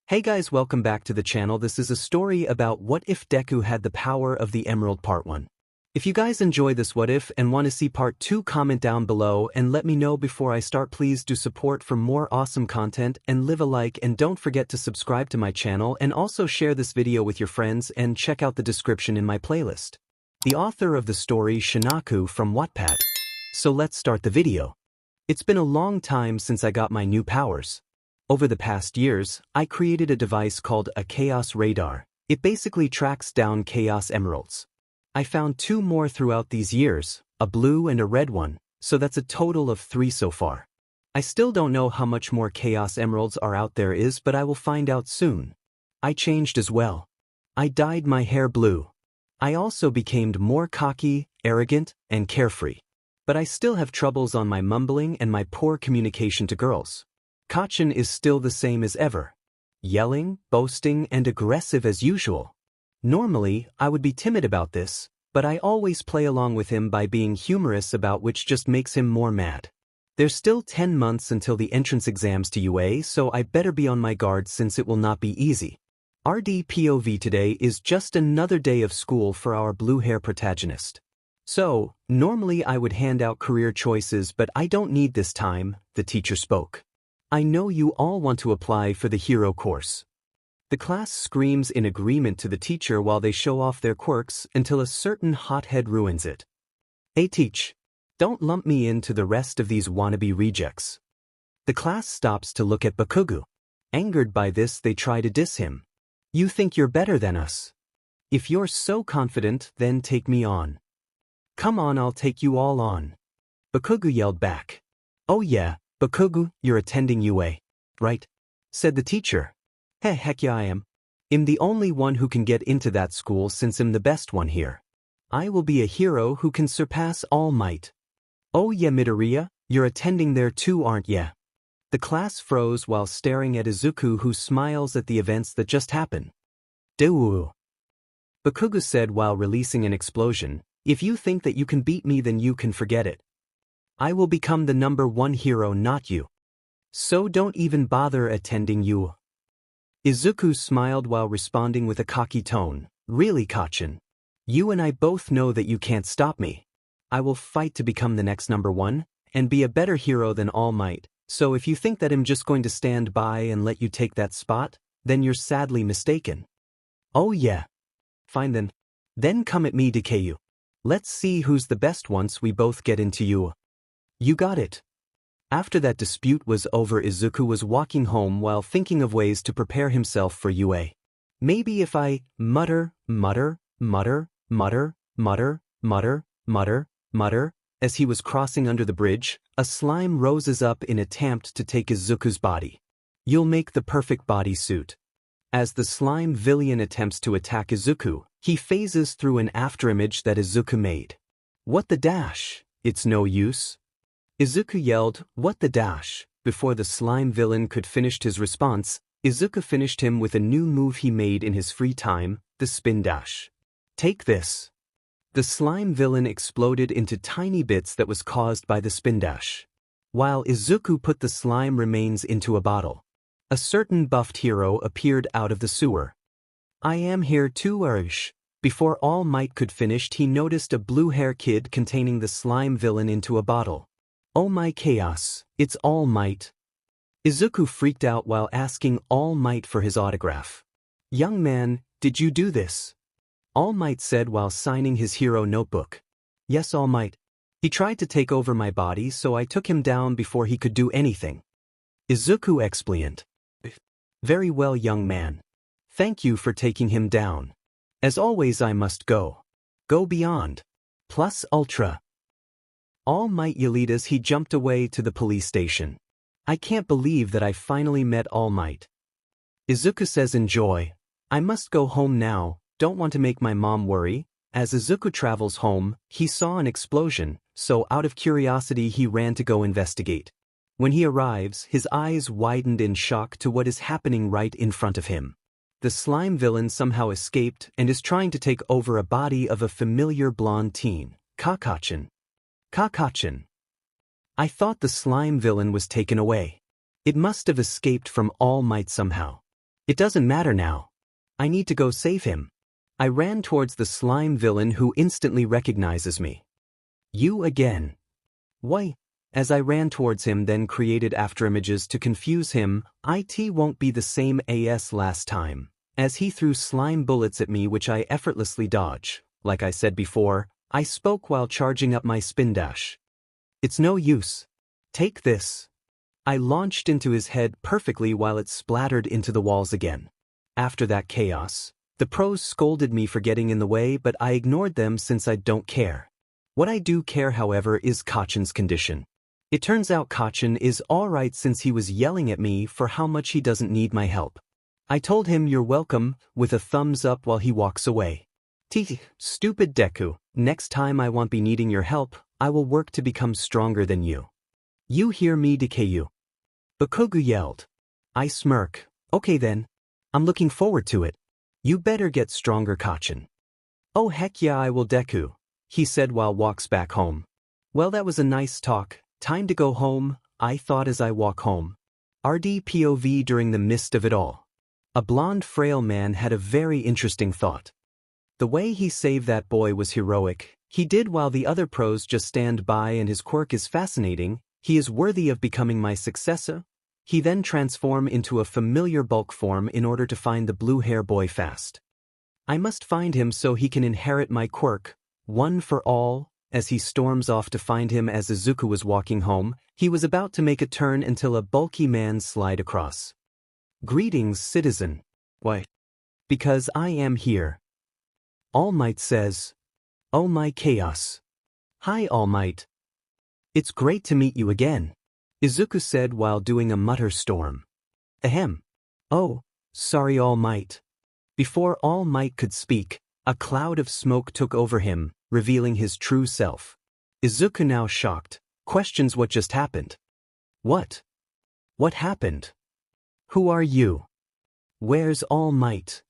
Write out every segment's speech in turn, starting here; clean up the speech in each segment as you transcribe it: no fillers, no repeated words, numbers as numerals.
Hey guys, welcome back to the channel. This is a story about what if Deku had the power of the Emerald Part 1. If you guys enjoy this what if and want to see Part 2, comment down below and let me know before I start. Please do support for more awesome content and leave a like, and don't forget to subscribe to my channel and also share this video with your friends and check out the description in my playlist. The author of the story Shinaku from Wattpad. So let's start the video. It's been a long time since I got my new powers. Over the past years, I created a device called a chaos radar. It basically tracks down chaos emeralds. I found 2 more throughout these years, a blue and a red one, so that's a total of 3 so far. I still don't know how much more chaos emeralds are out there is, but I will find out soon. I changed as well. I dyed my hair blue. I also became more cocky, arrogant, and carefree. But I still have troubles on my mumbling and my poor communication to girls. Kacchan is still the same as ever. Yelling, boasting, and aggressive as usual. Normally, I would be timid about this, but I always play along with him by being humorous about, which just makes him more mad. There's still 10 months until the entrance exams to UA, so I better be on my guard since it will not be easy. RDPOV today is just another day of school for our blue hair protagonist. So, normally I would hand out career choices, but I don't need this time, the teacher spoke. I know you all want to apply for the hero course. The class screams in agreement to the teacher while they show off their quirks until a certain hothead ruins it. Hey teach, don't lump me into the rest of these wannabe rejects. The class stops to look at Bakugo. Angered by this, they try to diss him. You think you're better than us? If you're so confident, then take me on. Come on, I'll take you all on. Bakugo yelled back. Oh yeah, Bakugo, you're attending UA, right? Said the teacher. Heck yeah I am. I'm the only one who can get into that school since I'm the best one here. I will be a hero who can surpass All Might. Oh yeah Midoriya, you're attending there too, aren't ya? The class froze while staring at Izuku, who smiles at the events that just happened. Deku. Bakugo said while releasing an explosion, if you think that you can beat me, then you can forget it. I will become the #1 hero, not you. So don't even bother attending you. Izuku smiled while responding with a cocky tone. Really, Kacchan? You and I both know that you can't stop me. I will fight to become the next #1 and be a better hero than All Might, so if you think that I'm just going to stand by and let you take that spot, then you're sadly mistaken. Oh yeah. Fine then. Then come at me, Deku. Let's see who's the best once we both get into you. You got it. After that dispute was over, Izuku was walking home while thinking of ways to prepare himself for UA. Maybe if I mutter, as he was crossing under the bridge, a slime roses up in attempt to take Izuku's body. You'll make the perfect bodysuit. As the slime villain attempts to attack Izuku, he phases through an afterimage that Izuku made. What the dash? It's no use. Izuku yelled, what the dash? Before the slime villain could finish his response, Izuku finished him with a new move he made in his free time, the spin dash. Take this. The slime villain exploded into tiny bits that was caused by the spin dash. While Izuku put the slime remains into a bottle, a certain buffed hero appeared out of the sewer. I am here too, Irish. Before All Might could finish, he noticed a blue hair kid containing the slime villain into a bottle. Oh my chaos, it's All Might. Izuku freaked out while asking All Might for his autograph. Young man, did you do this? All Might said while signing his hero notebook. Yes, All Might. He tried to take over my body, so I took him down before he could do anything. Izuku explained. Very well, young man. Thank you for taking him down. As always, I must go. Go beyond. Plus ultra. All Might yelled as he jumped away to the police station. I can't believe that I finally met All Might. Izuku says enjoy. I must go home now, don't want to make my mom worry. As Izuku travels home, he saw an explosion, so out of curiosity he ran to go investigate. When he arrives, his eyes widened in shock to what is happening right in front of him. The slime villain somehow escaped and is trying to take over a body of a familiar blonde teen, Kacchan. Kacchan. I thought the slime villain was taken away. It must have escaped from All Might somehow. It doesn't matter now. I need to go save him. I ran towards the slime villain who instantly recognizes me. You again. Why? As I ran towards him then created afterimages to confuse him, it won't be the same as last time, as he threw slime bullets at me which I effortlessly dodge. Like I said before, I spoke while charging up my spin dash. It's no use. Take this. I launched into his head perfectly while it splattered into the walls again. After that chaos, the pros scolded me for getting in the way, but I ignored them since I don't care. What I do care, however, is 𝗬𝗂𝗄's condition. It turns out 𝗬𝗂𝗄 is alright since he was yelling at me for how much he doesn't need my help. I told him you're welcome, with a thumbs up while he walks away. Stupid Deku, next time I won't be needing your help, I will work to become stronger than you. You hear me, Deku? Bakugo yelled. I smirk. Okay then. I'm looking forward to it. You better get stronger, 𝗬𝗂𝗄. Oh heck yeah I will, Deku, he said while walks back home. Well, that was a nice talk. Time to go home, I thought as I walk home. RD POV during the midst of it all. A blonde frail man had a very interesting thought. The way he saved that boy was heroic. He did while the other pros just stand by, and his quirk is fascinating. He is worthy of becoming my successor. He then transform into a familiar bulk form in order to find the blue hair boy fast. I must find him so he can inherit my quirk, one for all. As he storms off to find him, as Izuku was walking home, he was about to make a turn until a bulky man slid across. Greetings, citizen. Why? Because I am here. All Might says. Oh my chaos. Hi All Might. It's great to meet you again, Izuku said while doing a mutter storm. Ahem. Oh, sorry All Might. Before All Might could speak, a cloud of smoke took over him, revealing his true self. Izuku, now shocked, questions what just happened. What? What happened? Who are you? Where's All Might?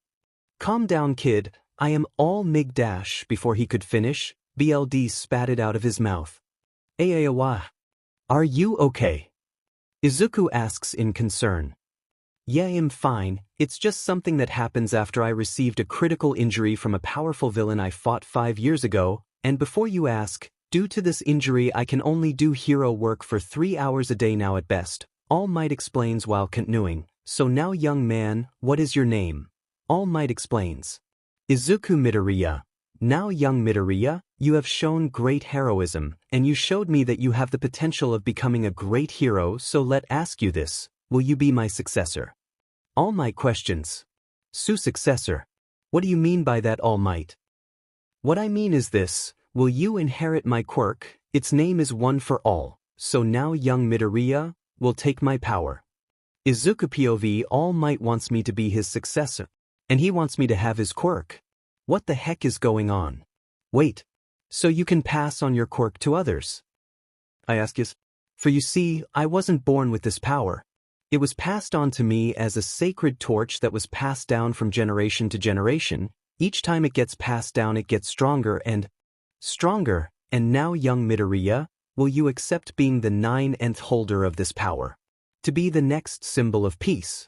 Calm down, kid, I am 𝗲𝗵𝗃. Before he could finish, BLD spat it out of his mouth. Aizawa. Are you okay? Izuku asks in concern. Yeah, I'm fine, it's just something that happens after I received a critical injury from a powerful villain I fought 5 years ago, and before you ask, due to this injury I can only do hero work for 3 hours a day now at best, All Might explains while continuing. So now young man, what is your name? All Might explains. Izuku Midoriya. Now young Midoriya, you have shown great heroism, and you showed me that you have the potential of becoming a great hero, so let ask you this, will you be my successor? All Might questions. Successor? What do you mean by that, All Might? What I mean is this, will you inherit my quirk? Its name is One for All, so now young Midoriya will take my power. Izuku POV. All Might wants me to be his successor, and he wants me to have his quirk. What the heck is going on? Wait, so you can pass on your quirk to others? I ask you, for you see, I wasn't born with this power. It was passed on to me as a sacred torch that was passed down from generation to generation. Each time it gets passed down it gets stronger and stronger, and now young Midoriya, will you accept being the 9th holder of this power? To be the next symbol of peace?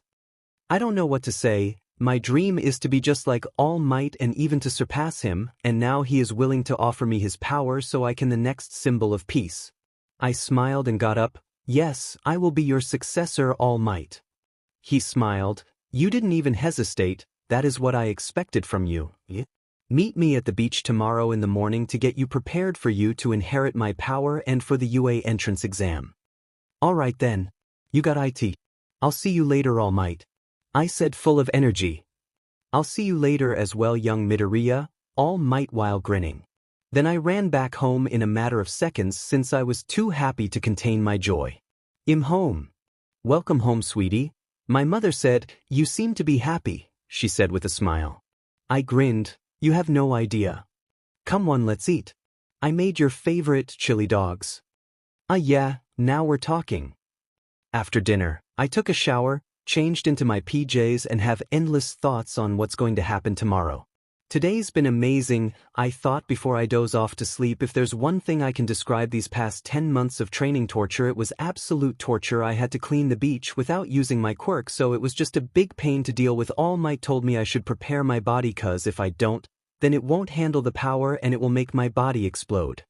I don't know what to say. My dream is to be just like All Might and even to surpass him, and now he is willing to offer me his power so I can the next symbol of peace. I smiled and got up. Yes, I will be your successor, All Might. He smiled. You didn't even hesitate, that is what I expected from you. Meet me at the beach tomorrow in the morning to get you prepared for you to inherit my power and for the UA entrance exam. Alright then. You got it. I'll see you later, All Might. I said full of energy. I'll see you later as well, young Midoriya, All Might while grinning. Then I ran back home in a matter of seconds since I was too happy to contain my joy. I'm home. Welcome home, sweetie. My mother said, you seem to be happy, she said with a smile. I grinned. You have no idea. Come on, let's eat. I made your favorite chili dogs. Yeah, now we're talking. After dinner, I took a shower, changed into my PJs and have endless thoughts on what's going to happen tomorrow. Today's been amazing. I thought before I doze off to sleep, if there's one thing I can describe these past 10 months of training torture, it was absolute torture. I had to clean the beach without using my quirk, so it was just a big pain to deal with. All Might told me I should prepare my body, cause if I don't, then it won't handle the power and it will make my body explode.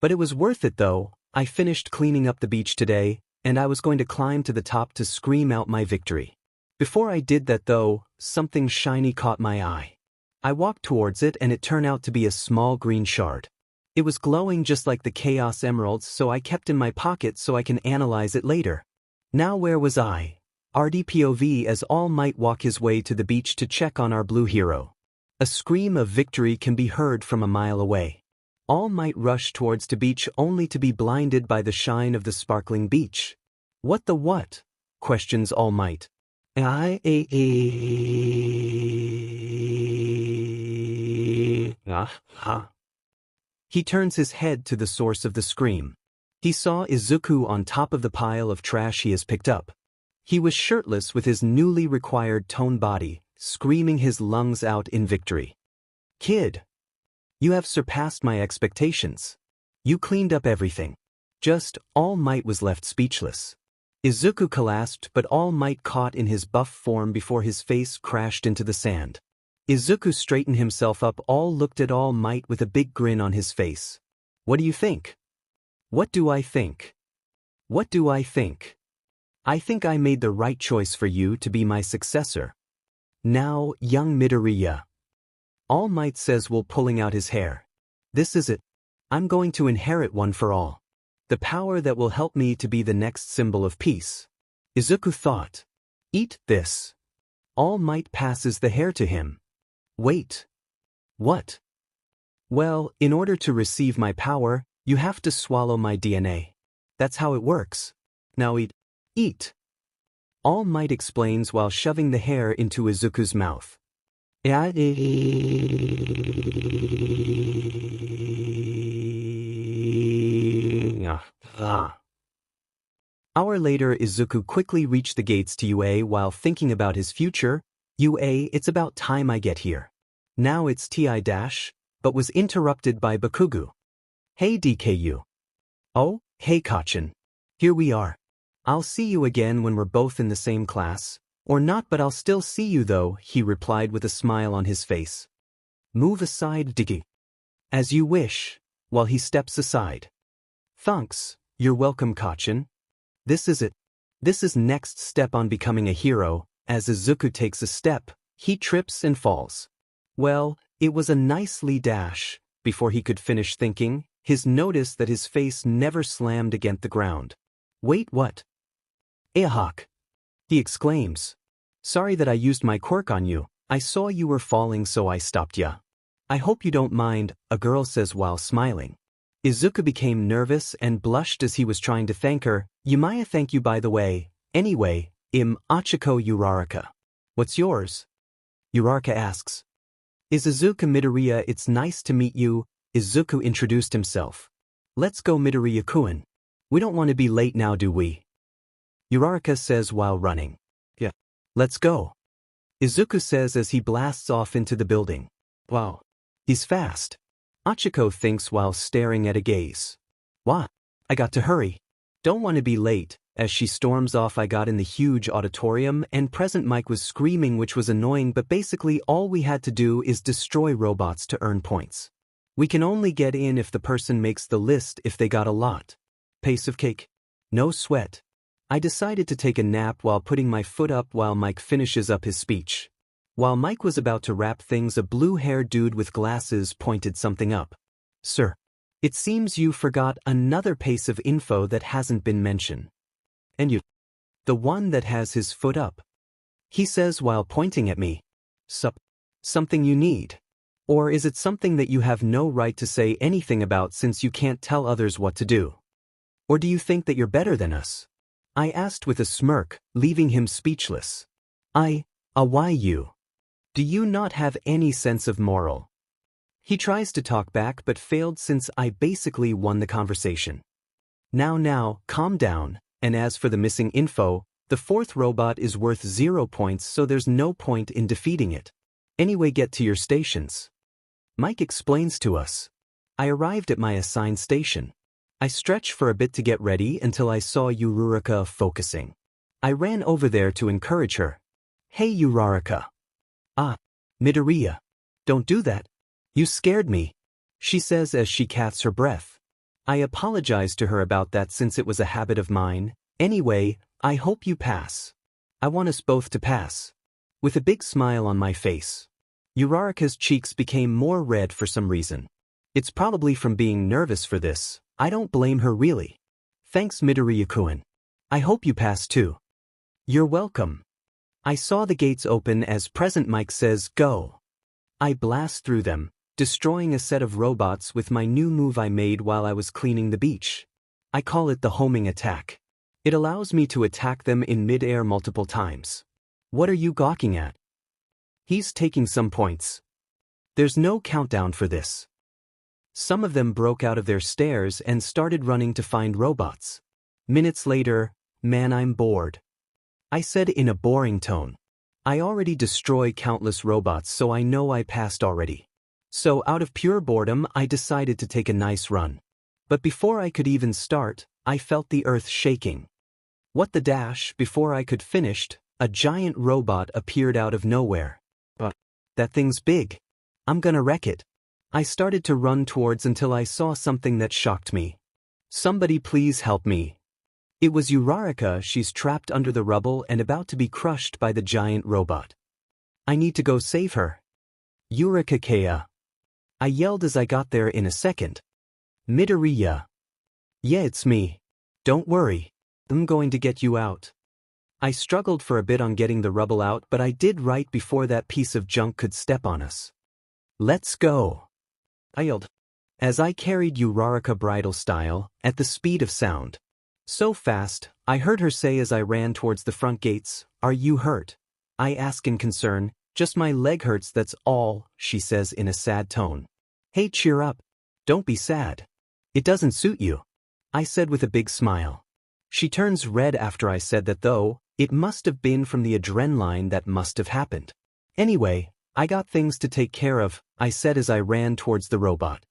But it was worth it though. I finished cleaning up the beach today, and I was going to climb to the top to scream out my victory. Before I did that though, something shiny caught my eye. I walked towards it and it turned out to be a small green shard. It was glowing just like the chaos emeralds, so I kept in my pocket so I can analyze it later. Now where was I? RDPOV as All Might walk his way to the beach to check on our blue hero. A scream of victory can be heard from a mile away. All Might rush towards the beach only to be blinded by the shine of the sparkling beach. What the what? Questions All Might. He turns his head to the source of the scream. He saw Izuku on top of the pile of trash he has picked up. He was shirtless with his newly required toned body, screaming his lungs out in victory. Kid, you have surpassed my expectations. You cleaned up everything. Just All Might was left speechless. Izuku collapsed, but All Might caught in his buff form before his face crashed into the sand. Izuku straightened himself up. All looked at All Might with a big grin on his face. What do you think? What do I think? What do I think? I think I made the right choice for you to be my successor. Now, young Midoriya. All Might says while pulling out his hair. This is it. I'm going to inherit one for all. The power that will help me to be the next symbol of peace. Izuku thought. Eat this. All Might passes the hair to him. Wait. What? Well, in order to receive my power, you have to swallow my DNA. That's how it works. Now eat. Eat. All Might explains while shoving the hair into Izuku's mouth. Hour later, Izuku quickly reached the gates to UA while thinking about his future. UA, it's about time I get here. Now it's TI dash, but was interrupted by Bakugo. Hey DKU. Oh, hey Kacchan. Here we are. I'll see you again when we're both in the same class. Or not, but I'll still see you though, he replied with a smile on his face. Move aside, Diggy. As you wish, while he steps aside. Thanks, you're welcome, Kacchan. This is it. This is next step on becoming a hero. As Izuku takes a step, he trips and falls. Well, it was a nicely dash. Before he could finish thinking, his notice that his face never slammed against the ground. Wait, what? 𝗧𝗵𝗃. He exclaims. Sorry that I used my quirk on you. I saw you were falling, so I stopped ya. I hope you don't mind, a girl says while smiling. Izuku became nervous and blushed as he was trying to thank her. 𝗍𝗵𝗃, thank you by the way. Anyway, 𝗵𝗃𝗃𝗄 Uraraka. What's yours? Uraraka asks. Is Izuku Midoriya, it's nice to meet you. Izuku introduced himself. Let's go, Midoriya-kun. We don't want to be late now, do we? Uraraka says while running. Yeah. Let's go. Izuku says as he blasts off into the building. Wow. He's fast. Ochako thinks while staring at a gaze. What? I got to hurry. Don't want to be late. As she storms off, I got in the huge auditorium and Present Mike was screaming, which was annoying, but basically all we had to do is destroy robots to earn points. We can only get in if the person makes the list if they got a lot. Pace of cake. No sweat. I decided to take a nap while putting my foot up while Mike finishes up his speech. While Mike was about to wrap things, a blue-haired dude with glasses pointed something up. Sir, it seems you forgot another piece of info that hasn't been mentioned. And you? The one that has his foot up. He says while pointing at me. Something you need? Or is it something that you have no right to say anything about since you can't tell others what to do? Or do you think that you're better than us? I asked with a smirk, leaving him speechless. Why you? Do you not have any sense of moral? He tries to talk back but failed since I basically won the conversation. Now, calm down, and as for the missing info, the fourth robot is worth 0 points, so there's no point in defeating it. Anyway, get to your stations. Mike explains to us. I arrived at my assigned station. I stretched for a bit to get ready until I saw 𝗬𝗧𝗏 focusing. I ran over there to encourage her. Hey 𝗬𝗧𝗏. Midoriya. Don't do that. You scared me, she says as she catches her breath. I apologize to her about that since it was a habit of mine. Anyway, I hope you pass. I want us both to pass. With a big smile on my face. 𝗬𝗧𝗏's cheeks became more red for some reason. It's probably from being nervous for this. I don't blame her really. Thanks Midoriya-kun. I hope you pass too. You're welcome. I saw the gates open as President Mike says go. I blast through them, destroying a set of robots with my new move I made while I was cleaning the beach. I call it the homing attack. It allows me to attack them in mid-air multiple times. What are you gawking at? He's taking some points. There's no countdown for this. Some of them broke out of their stairs and started running to find robots. Minutes later, man, I'm bored. I said in a boring tone. I already destroy countless robots, so I know I passed already. So out of pure boredom, I decided to take a nice run. But before I could even start, I felt the earth shaking. What the dash, before I could finish, a giant robot appeared out of nowhere. But that thing's big. I'm gonna wreck it. I started to run towards until I saw something that shocked me. Somebody please help me. It was 𝗬𝗧𝗏. She's trapped under the rubble and about to be crushed by the giant robot. I need to go save her. 𝗬𝗧𝗏. I yelled as I got there in a second. Midoriya. Yeah, it's me. Don't worry. I'm going to get you out. I struggled for a bit on getting the rubble out, but I did right before that piece of junk could step on us. Let's go. I yelled. As I carried 𝗬𝗧𝗏 bridal style, at the speed of sound. So fast, I heard her say as I ran towards the front gates, "Are you hurt?" I ask in concern. "Just my leg hurts, that's all," she says in a sad tone. Hey, cheer up. Don't be sad. It doesn't suit you, I said with a big smile. She turns red after I said that though. It must have been from the adrenaline that must have happened. Anyway, I got things to take care of, I said as I ran towards the robot.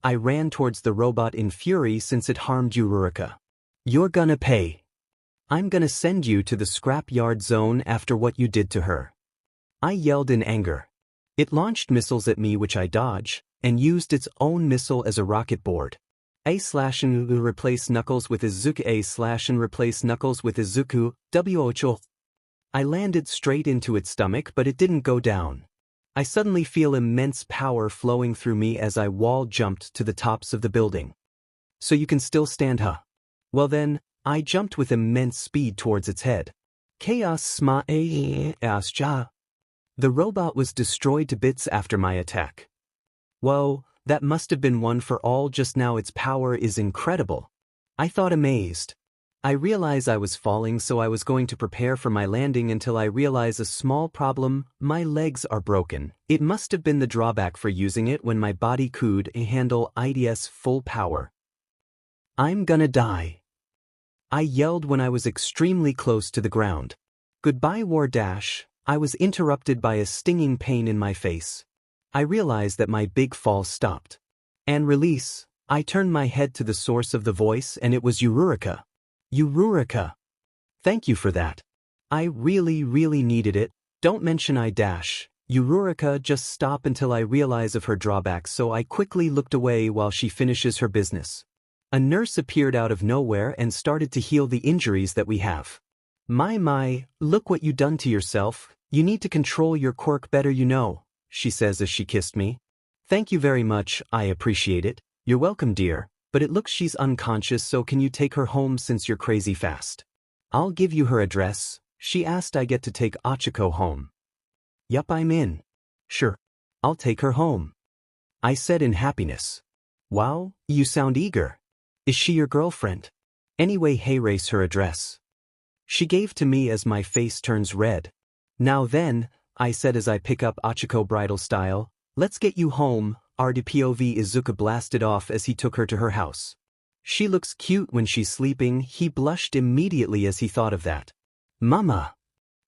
I ran towards the robot in fury since it harmed 𝗬𝗧𝗏. You're gonna pay. I'm gonna send you to the scrapyard zone after what you did to her. I yelled in anger. It launched missiles at me which I dodged, and used its own missile as a rocket board. 𝗧𝗏 replace Knuckles with Izuku. 𝗧𝗏 replace Knuckles with Izuku. 𝗬𝗏𝗏. I landed straight into its stomach, but it didn't go down. I suddenly feel immense power flowing through me as I wall jumped to the tops of the building. So you can still stand, huh? Well then, I jumped with immense speed towards its head. chaosemeralds. The robot was destroyed to bits after my attack. Whoa, that must have been one for all just now. Its power is incredible. I thought amazed. I realized I was falling, so I was going to prepare for my landing until I realized a small problem. My legs are broken. It must have been the drawback for using it when my body could handle its full power. I'm gonna die. I yelled when I was extremely close to the ground. Goodbye war dash. I was interrupted by a stinging pain in my face. I realized that my big fall stopped. And release. I turned my head to the source of the voice and it was 𝗬𝗧𝗏. 𝗬𝗧𝗏. Thank you for that. I really needed it. Don't mention I dash. 𝗬𝗧𝗏, just stop until I realize of her drawbacks, so I quickly looked away while she finishes her business. A nurse appeared out of nowhere and started to heal the injuries that we have. My, look what you done to yourself. You need to control your quirk better, you know, she says as she kissed me. Thank you very much, I appreciate it. You're welcome, dear. But it looks she's unconscious, so can you take her home since you're crazy fast? I'll give you her address. She asked I get to take Ochako home. Yup, I'm in. Sure. I'll take her home, I said in happiness. Wow, you sound eager. Is she your girlfriend? Anyway, hey, race her address. She gave to me as my face turns red. Now then, I said as I pick up Ochako bridal style, let's get you home. RDPOV Izuku blasted off as he took her to her house. She looks cute when she's sleeping. He blushed immediately as he thought of that. Mama.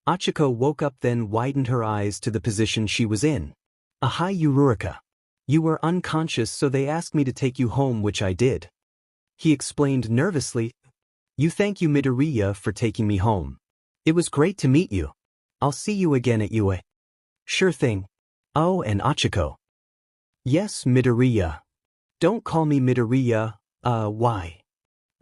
Ochako woke up then widened her eyes to the position she was in. Hi 𝗎𝙢𝗢𝗏. You were unconscious so they asked me to take you home which I did. He explained nervously. Thank you Midoriya for taking me home. It was great to meet you. I'll see you again at UA. Sure thing. Oh, and Ochako. Yes, Midoriya. Don't call me Midoriya, why?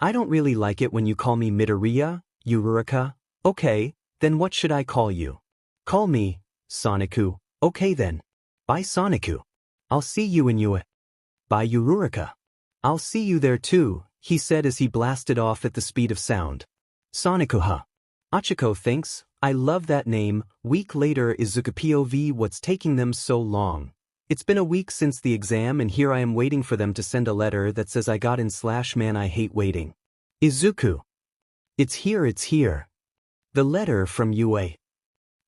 I don't really like it when you call me Midoriya, 𝗎𝙢𝗢𝗏. Okay, then what should I call you? Call me, Sonicu. Okay then. Bye Sonicu. I'll see you in UA. Bye 𝗎𝙢𝗢𝗏. I'll see you there too, he said as he blasted off at the speed of sound. Sonicu. Ochako thinks, I love that name. Week later Izuku POV. What's taking them so long? It's been a week since the exam and here I am waiting for them to send a letter that says I got in / man I hate waiting. Izuku. It's here. The letter from UA.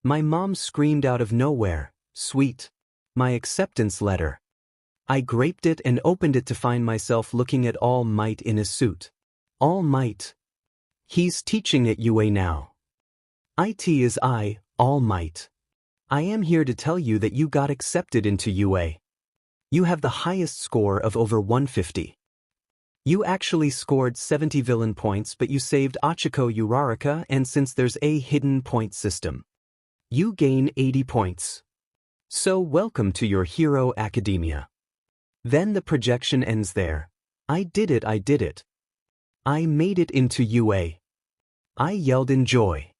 My mom screamed out of nowhere, sweet. My acceptance letter. I graped it and opened it to find myself looking at All Might in his suit. All Might. He's teaching at UA now. It is I, All Might. I am here to tell you that you got accepted into UA. You have the highest score of over 150. You actually scored 70 villain points but you saved Ochako 𝗎𝙢𝗢𝗏 and since there's a hidden point system, you gain 80 points. So welcome to your hero academia. Then the projection ends there. I did it. I made it into UA. I yelled in joy.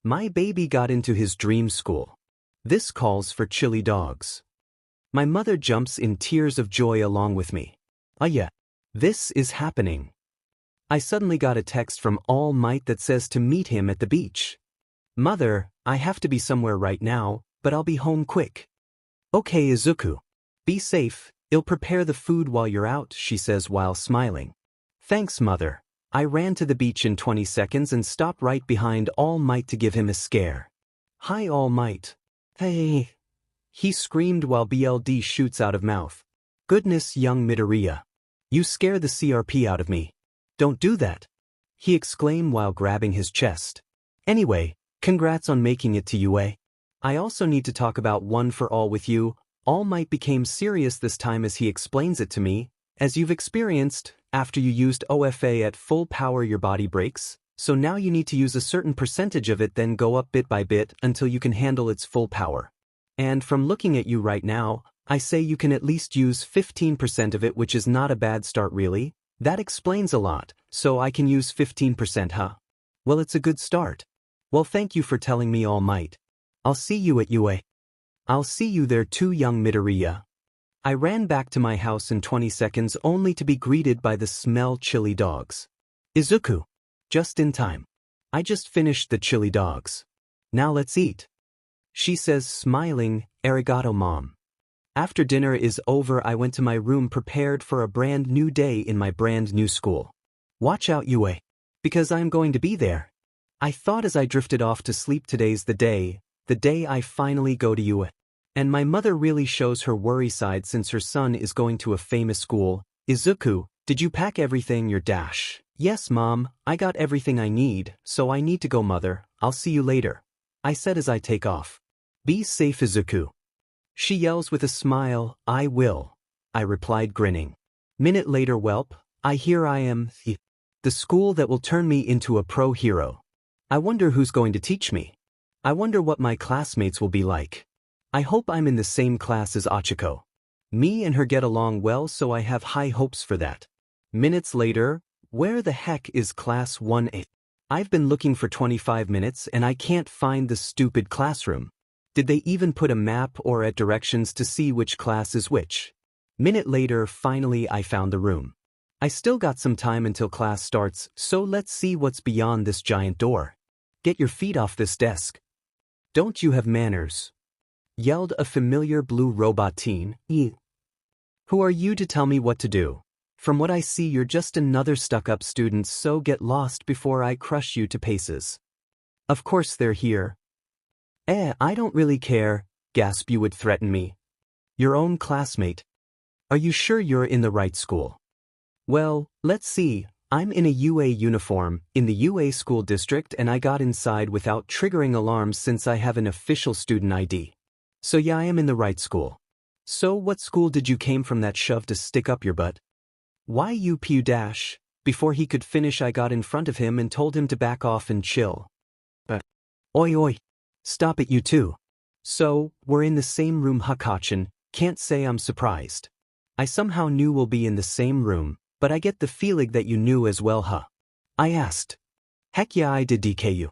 My baby got into his dream school. This calls for chili dogs. My mother jumps in tears of joy along with me. Yeah. This is happening. I suddenly got a text from All Might that says to meet him at the beach. Mother, I have to be somewhere right now, but I'll be home quick. Okay Izuku. Be safe, I'll prepare the food while you're out, she says while smiling. Thanks mother. I ran to the beach in 20 seconds and stopped right behind All Might to give him a scare. Hi All Might. Hey. He screamed while BLD shoots out of mouth. Goodness young Midoriya. You scare the CRP out of me. Don't do that. He exclaimed while grabbing his chest. Anyway, congrats on making it to UA. I also need to talk about One for All with you. All Might became serious this time as he explains it to me. As you've experienced, after you used OFA at full power your body breaks, so now you need to use a certain percentage of it then go up bit by bit until you can handle its full power. And from looking at you right now, I say you can at least use 15% of it, which is not a bad start really. That explains a lot, so I can use 15%, huh? Well, it's a good start. Well, thank you for telling me All Might. I'll see you at UA. I'll see you there too young Midoriya. I ran back to my house in 20 seconds only to be greeted by the smell chili dogs. Izuku. Just in time. I just finished the chili dogs. Now let's eat. She says smiling, arigato mom. After dinner is over I went to my room prepared for a brand new day in my brand new school. Watch out UA. Because I'm going to be there. I thought as I drifted off to sleep today's the day I finally go to UA. And my mother really shows her worry side since her son is going to a famous school. Izuku, did you pack everything your dash? Yes mom, I got everything I need, so I need to go mother, I'll see you later. I said as I take off. Be safe Izuku. She yells with a smile, I will. I replied grinning. Minute later whelp, I hear I am the school that will turn me into a pro hero. I wonder who's going to teach me. I wonder what my classmates will be like. I hope I'm in the same class as Ochako. Me and her get along well so I have high hopes for that. Minutes later, where the heck is class 1A? I've been looking for 25 minutes and I can't find the stupid classroom. Did they even put a map or at directions to see which class is which? Minute later, finally I found the room. I still got some time until class starts, so let's see what's beyond this giant door. Get your feet off this desk. Don't you have manners? Yelled a familiar blue robot teen. Who are you to tell me what to do? From what I see you're just another stuck-up student, so get lost before I crush you to pieces. Of course they're here. I don't really care, gasp you would threaten me. Your own classmate. Are you sure you're in the right school? Well, let's see, I'm in a UA uniform, in the UA school district and I got inside without triggering alarms since I have an official student ID. So yeah, I am in the right school. So what school did you came from that shove to stick up your butt? 𝗬𝗄. Before he could finish I got in front of him and told him to back off and chill. But oi oi. Stop it you two. So, we're in the same room 𝗧𝗵𝗃, can't say I'm surprised. I somehow knew we'll be in the same room, but I get the feeling that you knew as well huh? I asked. Heck yeah I did DKU.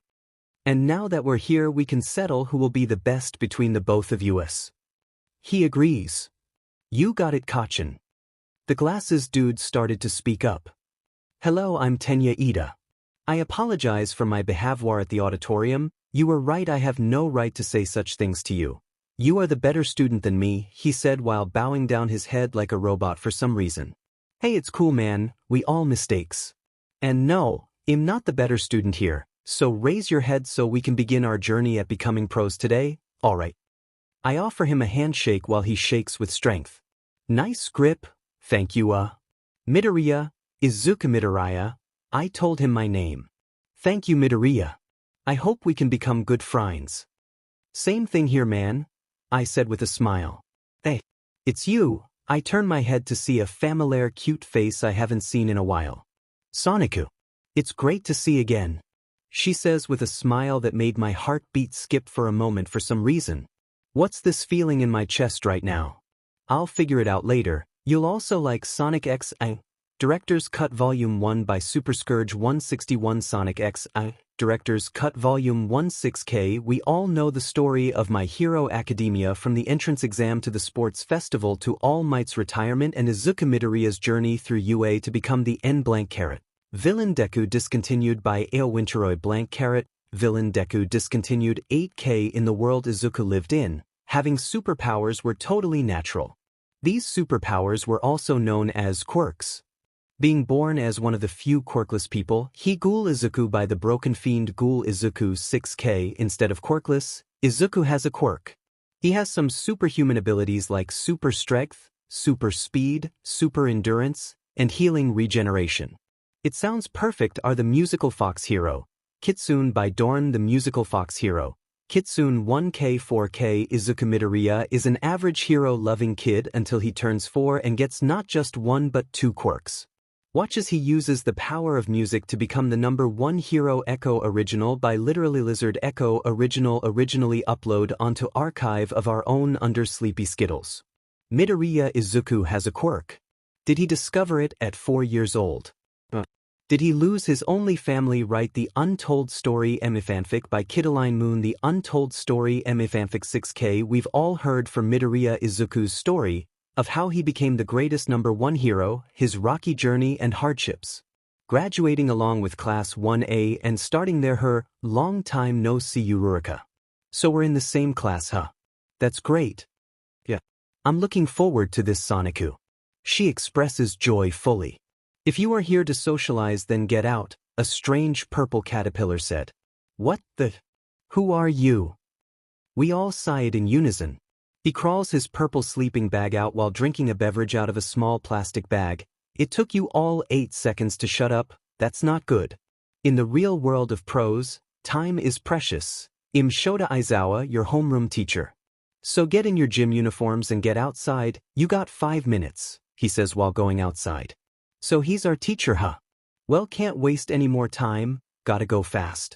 And now that we're here we can settle who will be the best between the both of us. He agrees. You got it 𝗧𝗵𝗃. The glasses dude started to speak up. Hello, I'm 𝗵𝗃𝗍𝗍. I apologize for my behavior at the auditorium. You were right, I have no right to say such things to you. You are the better student than me, he said while bowing down his head like a robot for some reason. Hey, it's cool man, we all mistakes. And no, I'm not the better student here, so raise your head so we can begin our journey at becoming pros today, alright. I offer him a handshake while he shakes with strength. Nice grip, thank you Midoriya, Izuku Midoriya. I told him my name. Thank you Midoriya. I hope we can become good friends. Same thing here man, I said with a smile. Hey, it's you. I turn my head to see a familiar cute face I haven't seen in a while. Soniku. It's great to see again. She says with a smile that made my heartbeat skip for a moment for some reason. What's this feeling in my chest right now? I'll figure it out later. You'll also like Sonic X Director's Cut Volume 1 by 𝗵𝗃𝗃 161 Sonic X Director's Cut Volume 16K. We all know the story of My Hero Academia from the entrance exam to the sports festival to All Might's retirement and Izuku Midoriya's journey through UA to become the 𝗵𝗃𝗃. Villain Deku discontinued by 𝗬𝗃𝗃. Villain Deku discontinued 8K in the world Izuku lived in. Having superpowers were totally natural. These superpowers were also known as quirks. Being born as one of the few quirkless people, he 𝗬𝗃𝗁𝗍𝗄 by the broken fiend 𝗬𝗁𝗍𝗄 6K instead of quirkless, Izuku has a quirk. He has some superhuman abilities like super strength, super speed, super endurance, and healing regeneration. It sounds perfect are the musical fox hero. Kitsune by Dorn the musical fox hero. Kitsune 1K4K Izuku Midoriya is an average hero-loving kid until he turns 4 and gets not just one but 2 quirks. Watch as he uses the power of music to become the #1 hero Echo Original by literally Lizard Echo Original originally upload onto archive of our own under Sleepy Skittles. Midoriya Izuku has a quirk. Did he discover it at 4 years old? Did he lose his only family? Write The Untold Story 𝗵𝗃𝗃 by Kiddaline Moon. The Untold Story 𝗵𝗃𝗃 6K. We've all heard from Midoriya Izuku's story of how he became the greatest #1 hero, his rocky journey and hardships. Graduating along with Class 1A and starting there her long time no see Eureka. So we're in the same class huh? That's great. Yeah. I'm looking forward to this Soniku. She expresses joy fully. If you are here to socialize then get out, a strange purple caterpillar said. What the? Who are you? We all sighed in unison. He crawls his purple sleeping bag out while drinking a beverage out of a small plastic bag. It took you all 8 seconds to shut up, that's not good. In the real world of pros, time is precious. 𝗵𝗃𝗃 Aizawa, your homeroom teacher. So get in your gym uniforms and get outside, you got 5 minutes, he says while going outside. So he's our teacher huh? Well can't waste any more time, gotta go fast.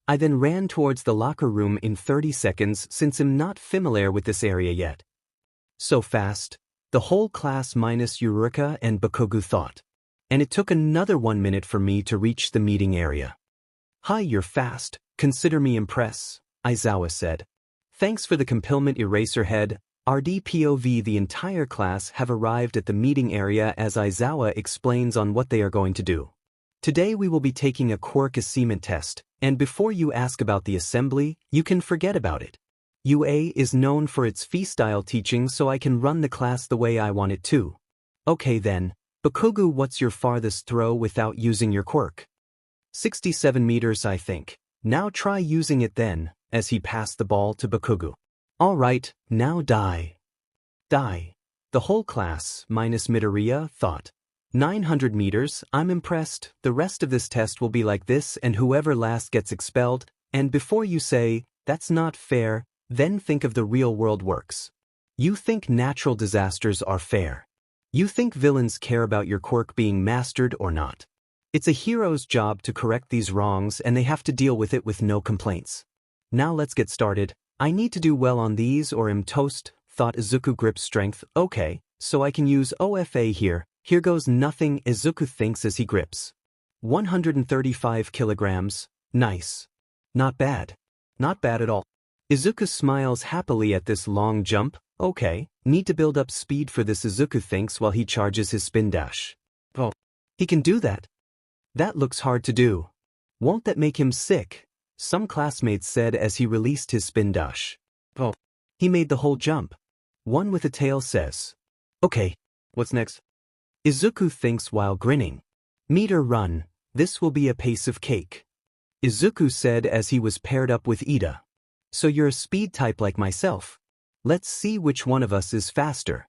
I then ran towards the locker room in 30 seconds since I'm not familiar with this area yet. So fast, the whole class minus Eureka and Bakugo thought. And it took another 1 minute for me to reach the meeting area. Hi, you're fast, consider me impressed, Aizawa said. Thanks for the compliment Eraserhead. RDPOV. The entire class have arrived at the meeting area as Aizawa explains on what they are going to do. Today we will be taking a quirk assignment test, and before you ask about the assembly, you can forget about it. UA is known for its fee-style teaching so I can run the class the way I want it to. Okay then, Bakugo, what's your farthest throw without using your quirk? 67 meters I think. Now try using it then, as he passed the ball to Bakugo. Alright, now die. Die. The whole class, minus Midoriya, thought. 900 meters, I'm impressed, the rest of this test will be like this and whoever last gets expelled, and before you say, that's not fair, then think of the real world works. You think natural disasters are fair. You think villains care about your quirk being mastered or not. It's a hero's job to correct these wrongs and they have to deal with it with no complaints. Now let's get started. I need to do well on these or am toast, thought Izuku grips strength. Okay, so I can use OFA here. Here goes nothing, Izuku thinks as he grips. 135 kilograms. Nice. Not bad. Not bad at all. Izuku smiles happily at this long jump. Okay, need to build up speed for this, Izuku thinks while he charges his spin dash. Oh, he can do that. That looks hard to do. Won't that make him sick? Some classmates said as he released his spin dash. Oh, he made the whole jump. One with a tail says. Okay, what's next? Izuku thinks while grinning. Meter run, this will be a piece of cake. Izuku said as he was paired up with Ida. So you're a speed type like myself. Let's see which one of us is faster.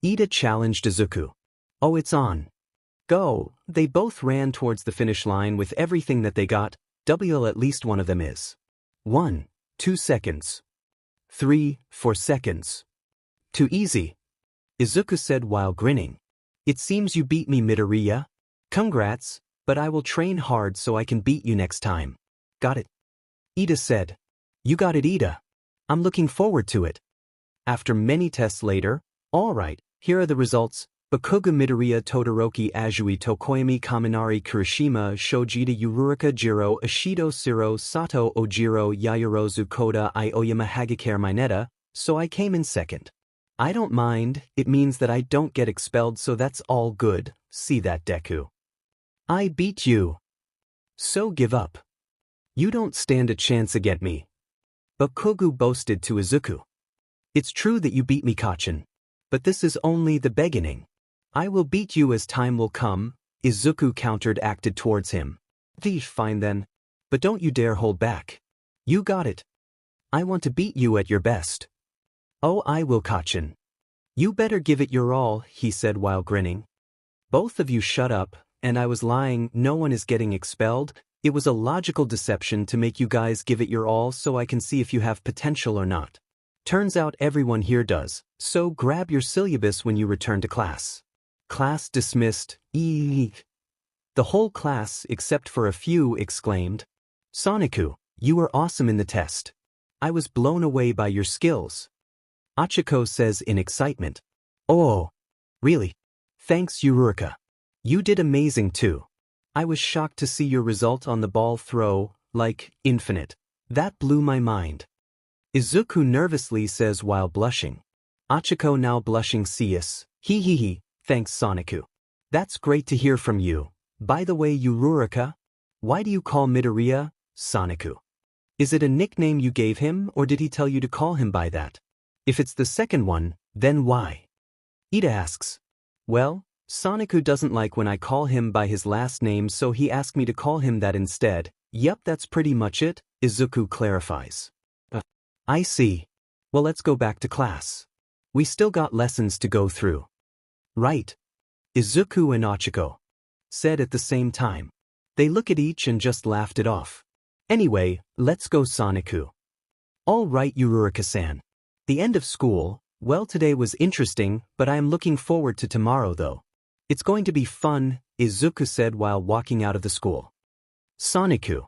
Ida challenged Izuku. Oh, it's on. Go. They both ran towards the finish line with everything that they got. At least one of them is. 1, 2 seconds. 3, 4 seconds. Too easy. Izuku said while grinning. It seems you beat me, Midoriya. Congrats, but I will train hard so I can beat you next time. Got it. Ida said. You got it, Ida. I'm looking forward to it. After many tests later, alright, here are the results. Bakugo Midoriya Todoroki Azui Tokoyami Kaminari Kirishima Shojita Ururika Jiro Ishido Siro Sato Ojiro Yayorozu Koda Ioyama Hagakare Mineta, so I came in second. I don't mind, it means that I don't get expelled, so that's all good. See that, Deku. I beat you. So give up. You don't stand a chance against me. Bakugo boasted to Izuku. It's true that you beat me, Kacchin. But this is only the beginning. I will beat you as time will come, Izuku acted towards him. Fine then. But don't you dare hold back. You got it. I want to beat you at your best. Oh, I will, Kacchin. You better give it your all, he said while grinning. Both of you shut up, and I was lying, no one is getting expelled. It was a logical deception to make you guys give it your all so I can see if you have potential or not. Turns out everyone here does, so grab your syllabus when you return to class. Class dismissed. Eek. The whole class, except for a few, exclaimed. Soniku, you were awesome in the test. I was blown away by your skills. Ochako says in excitement. Oh, really? Thanks, Ururika. You did amazing too. I was shocked to see your result on the ball throw, like, infinite. That blew my mind. Izuku nervously says while blushing. Ochako now blushing says, he, thanks Soniku. That's great to hear from you. By the way, Ururika, why do you call Midoriya Soniku? Is it a nickname you gave him or did he tell you to call him by that? If it's the second one, then why? Ida asks. Well, Soniku doesn't like when I call him by his last name, so he asked me to call him that instead. Yep, that's pretty much it, Izuku clarifies. I see. Well, let's go back to class. We still got lessons to go through. Right. Izuku and Ochako said at the same time. They look at each and just laughed it off. Anyway, let's go, Soniku. All right, Ururika-san. The end of school, well, today was interesting, but I am looking forward to tomorrow though. It's going to be fun, Izuku said while walking out of the school. Soniku.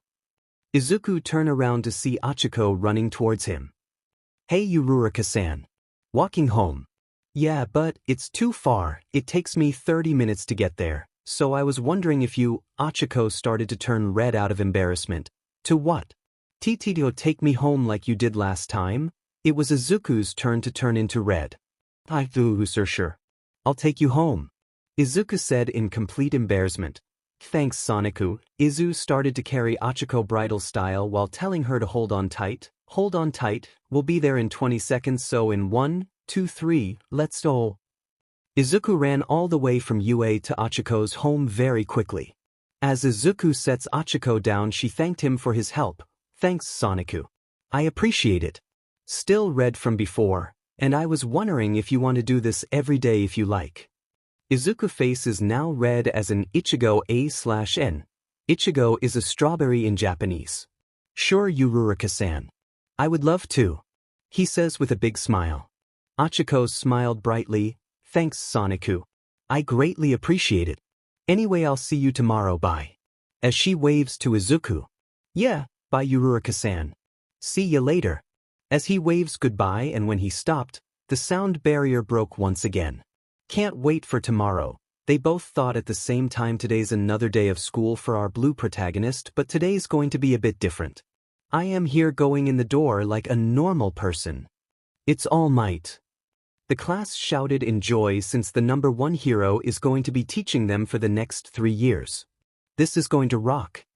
Izuku turned around to see Ochako running towards him. Hey, Ururika-san. Walking home. Yeah, but it's too far. It takes me 30 minutes to get there, so I was wondering if you, Ochako started to turn red out of embarrassment. To what? Tito take me home like you did last time? It was Izuku's turn to turn into red. Sure. I'll take you home. Izuku said in complete embarrassment. Thanks, Soniku. Izu started to carry Ochako bridal style while telling her to hold on tight. Hold on tight, we'll be there in 20 seconds, so in 1, 2, 3, let's go. Izuku ran all the way from UA to Ochako's home very quickly. As Izuku sets Ochako down, she thanked him for his help. Thanks, Soniku. I appreciate it. Still red from before, and I was wondering if you want to do this every day if you like. Izuku's face is now red as an Ichigo A/N. Ichigo is a strawberry in Japanese. Sure, Ururika-san. I would love to. He says with a big smile. Ochako smiled brightly. Thanks, Sonic-ku. I greatly appreciate it. Anyway, I'll see you tomorrow, bye. As she waves to Izuku. Yeah, bye Yururika-san. See ya later. As he waves goodbye and when he stopped, the sound barrier broke once again. Can't wait for tomorrow. They both thought at the same time today's another day of school for our blue protagonist, but today's going to be a bit different. I am here going in the door like a normal person. It's All Might. The class shouted in joy since the number one hero is going to be teaching them for the next 3 years. This is going to rock.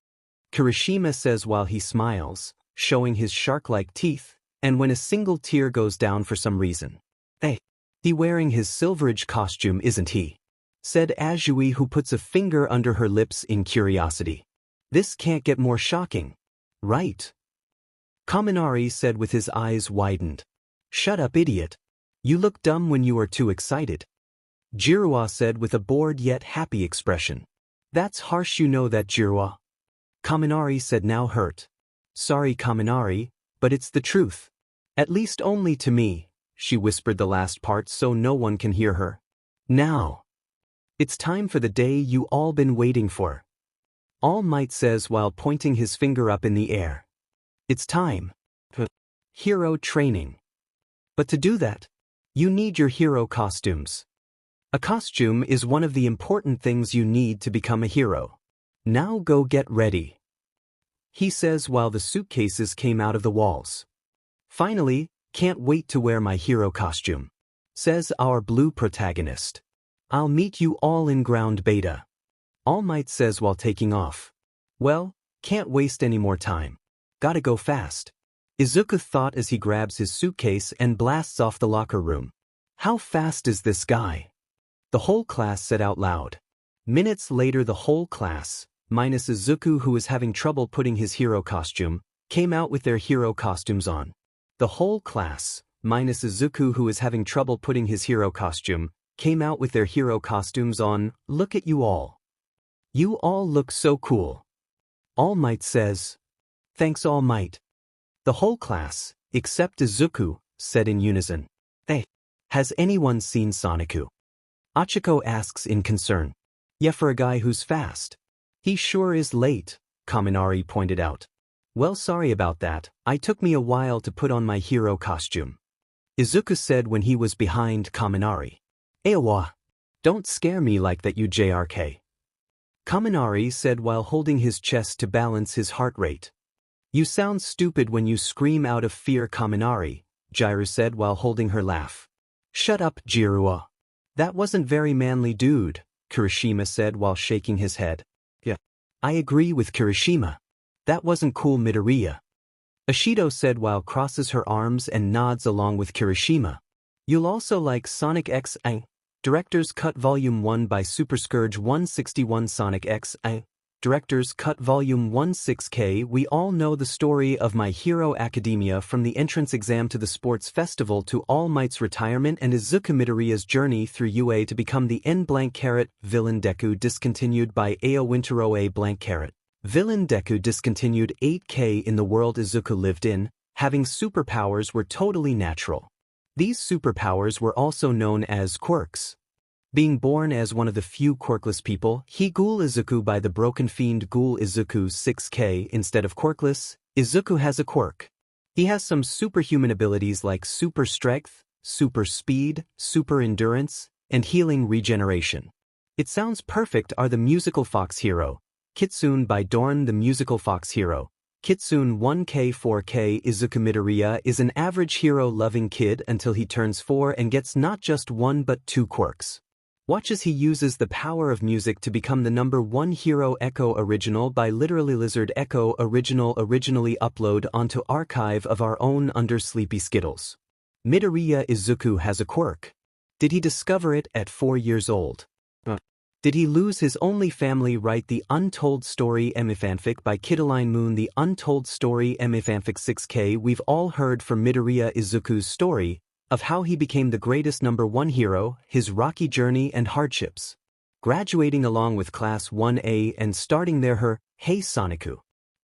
Kirishima says while he smiles, showing his shark-like teeth, and when a single tear goes down for some reason. Hey, he wearing his 𝗧𝗵𝗲 costume, isn't he? Said Azui, who puts a finger under her lips in curiosity. This can't get more shocking. Right? Kaminari said with his eyes widened. Shut up, idiot. You look dumb when you are too excited. 𝗎𝗫 said with a bored yet happy expression. That's harsh, you know that, 𝗎𝗫. Kaminari said, now hurt. Sorry, Kaminari, but it's the truth. At least only to me, she whispered the last part so no one can hear her. Now. It's time for the day you all been waiting for. All Might says while pointing his finger up in the air. It's time. Hero training. But to do that, you need your hero costumes. A costume is one of the important things you need to become a hero. Now go get ready. He says while the suitcases came out of the walls. Finally, can't wait to wear my hero costume. Says our blue protagonist. I'll meet you all in ground beta. All Might says while taking off. Well, can't waste any more time. Gotta go fast. Izuku thought as he grabs his suitcase and blasts off the locker room. How fast is this guy? The whole class said out loud. Minutes later, the whole class, minus Izuku who was having trouble putting his hero costume, came out with their hero costumes on. The whole class, minus Izuku who is having trouble putting his hero costume, came out with their hero costumes on. Look at you all. You all look so cool. All Might says. Thanks, All Might. The whole class, except Izuku, said in unison. Hey, has anyone seen Sonic-ku? Ochako asks in concern. Yeah, for a guy who's fast. He sure is late, Kaminari pointed out. Well, sorry about that, it took me a while to put on my hero costume. Izuku said when he was behind Kaminari. Aizawa, don't scare me like that, you JRK. Kaminari said while holding his chest to balance his heart rate. You sound stupid when you scream out of fear, Kaminari, 𝗎𝗫 said while holding her laugh. Shut up, 𝗎𝗫. That wasn't very manly, dude, Kirishima said while shaking his head. Yeah. I agree with Kirishima. That wasn't cool, Midoriya. Ishido said while crosses her arms and nods along with Kirishima. You'll also like Sonic X Director's Cut Volume 1 by Super Scourge 161 Sonic X Director's Cut Volume 16K. We all know the story of My Hero Academia, from the entrance exam to the sports festival to All Might's retirement and Izuku Midoriya's journey through UA to become the 𝗵𝗃 villain Deku, discontinued by 𝗬𝗏𝗃. Villain Deku discontinued 8K in the world Izuku lived in. Having superpowers were totally natural. These superpowers were also known as quirks. Being born as one of the few quirkless people, he 𝗎𝗫𝗄 by the broken fiend 𝗎𝗫𝗄 6K instead of quirkless, Izuku has a quirk. He has some superhuman abilities like super strength, super speed, super endurance, and healing regeneration. It sounds perfect. Are the musical fox hero. Kitsune by Dorn. The musical fox hero. Kitsune 1K4K. Izuku Midoriya is an average hero-loving kid until he turns 4 and gets not just 1 but 2 quirks. Watch as he uses the power of music to become the number 1 hero. Echo Original by literally Lizard. Echo Original originally upload onto archive of our own under Sleepy Skittles. Midoriya Izuku has a quirk. Did he discover it at 4 years old? Did he lose his only family? Write the Untold Story 𝗵𝗃 by Kiddaline Moon. The Untold Story 𝗵𝗃 6K. We've all heard from Midoriya Izuku's story of how he became the greatest number 1 hero, his rocky journey and hardships. Graduating along with Class 1A and starting there her, hey Sonic-ku.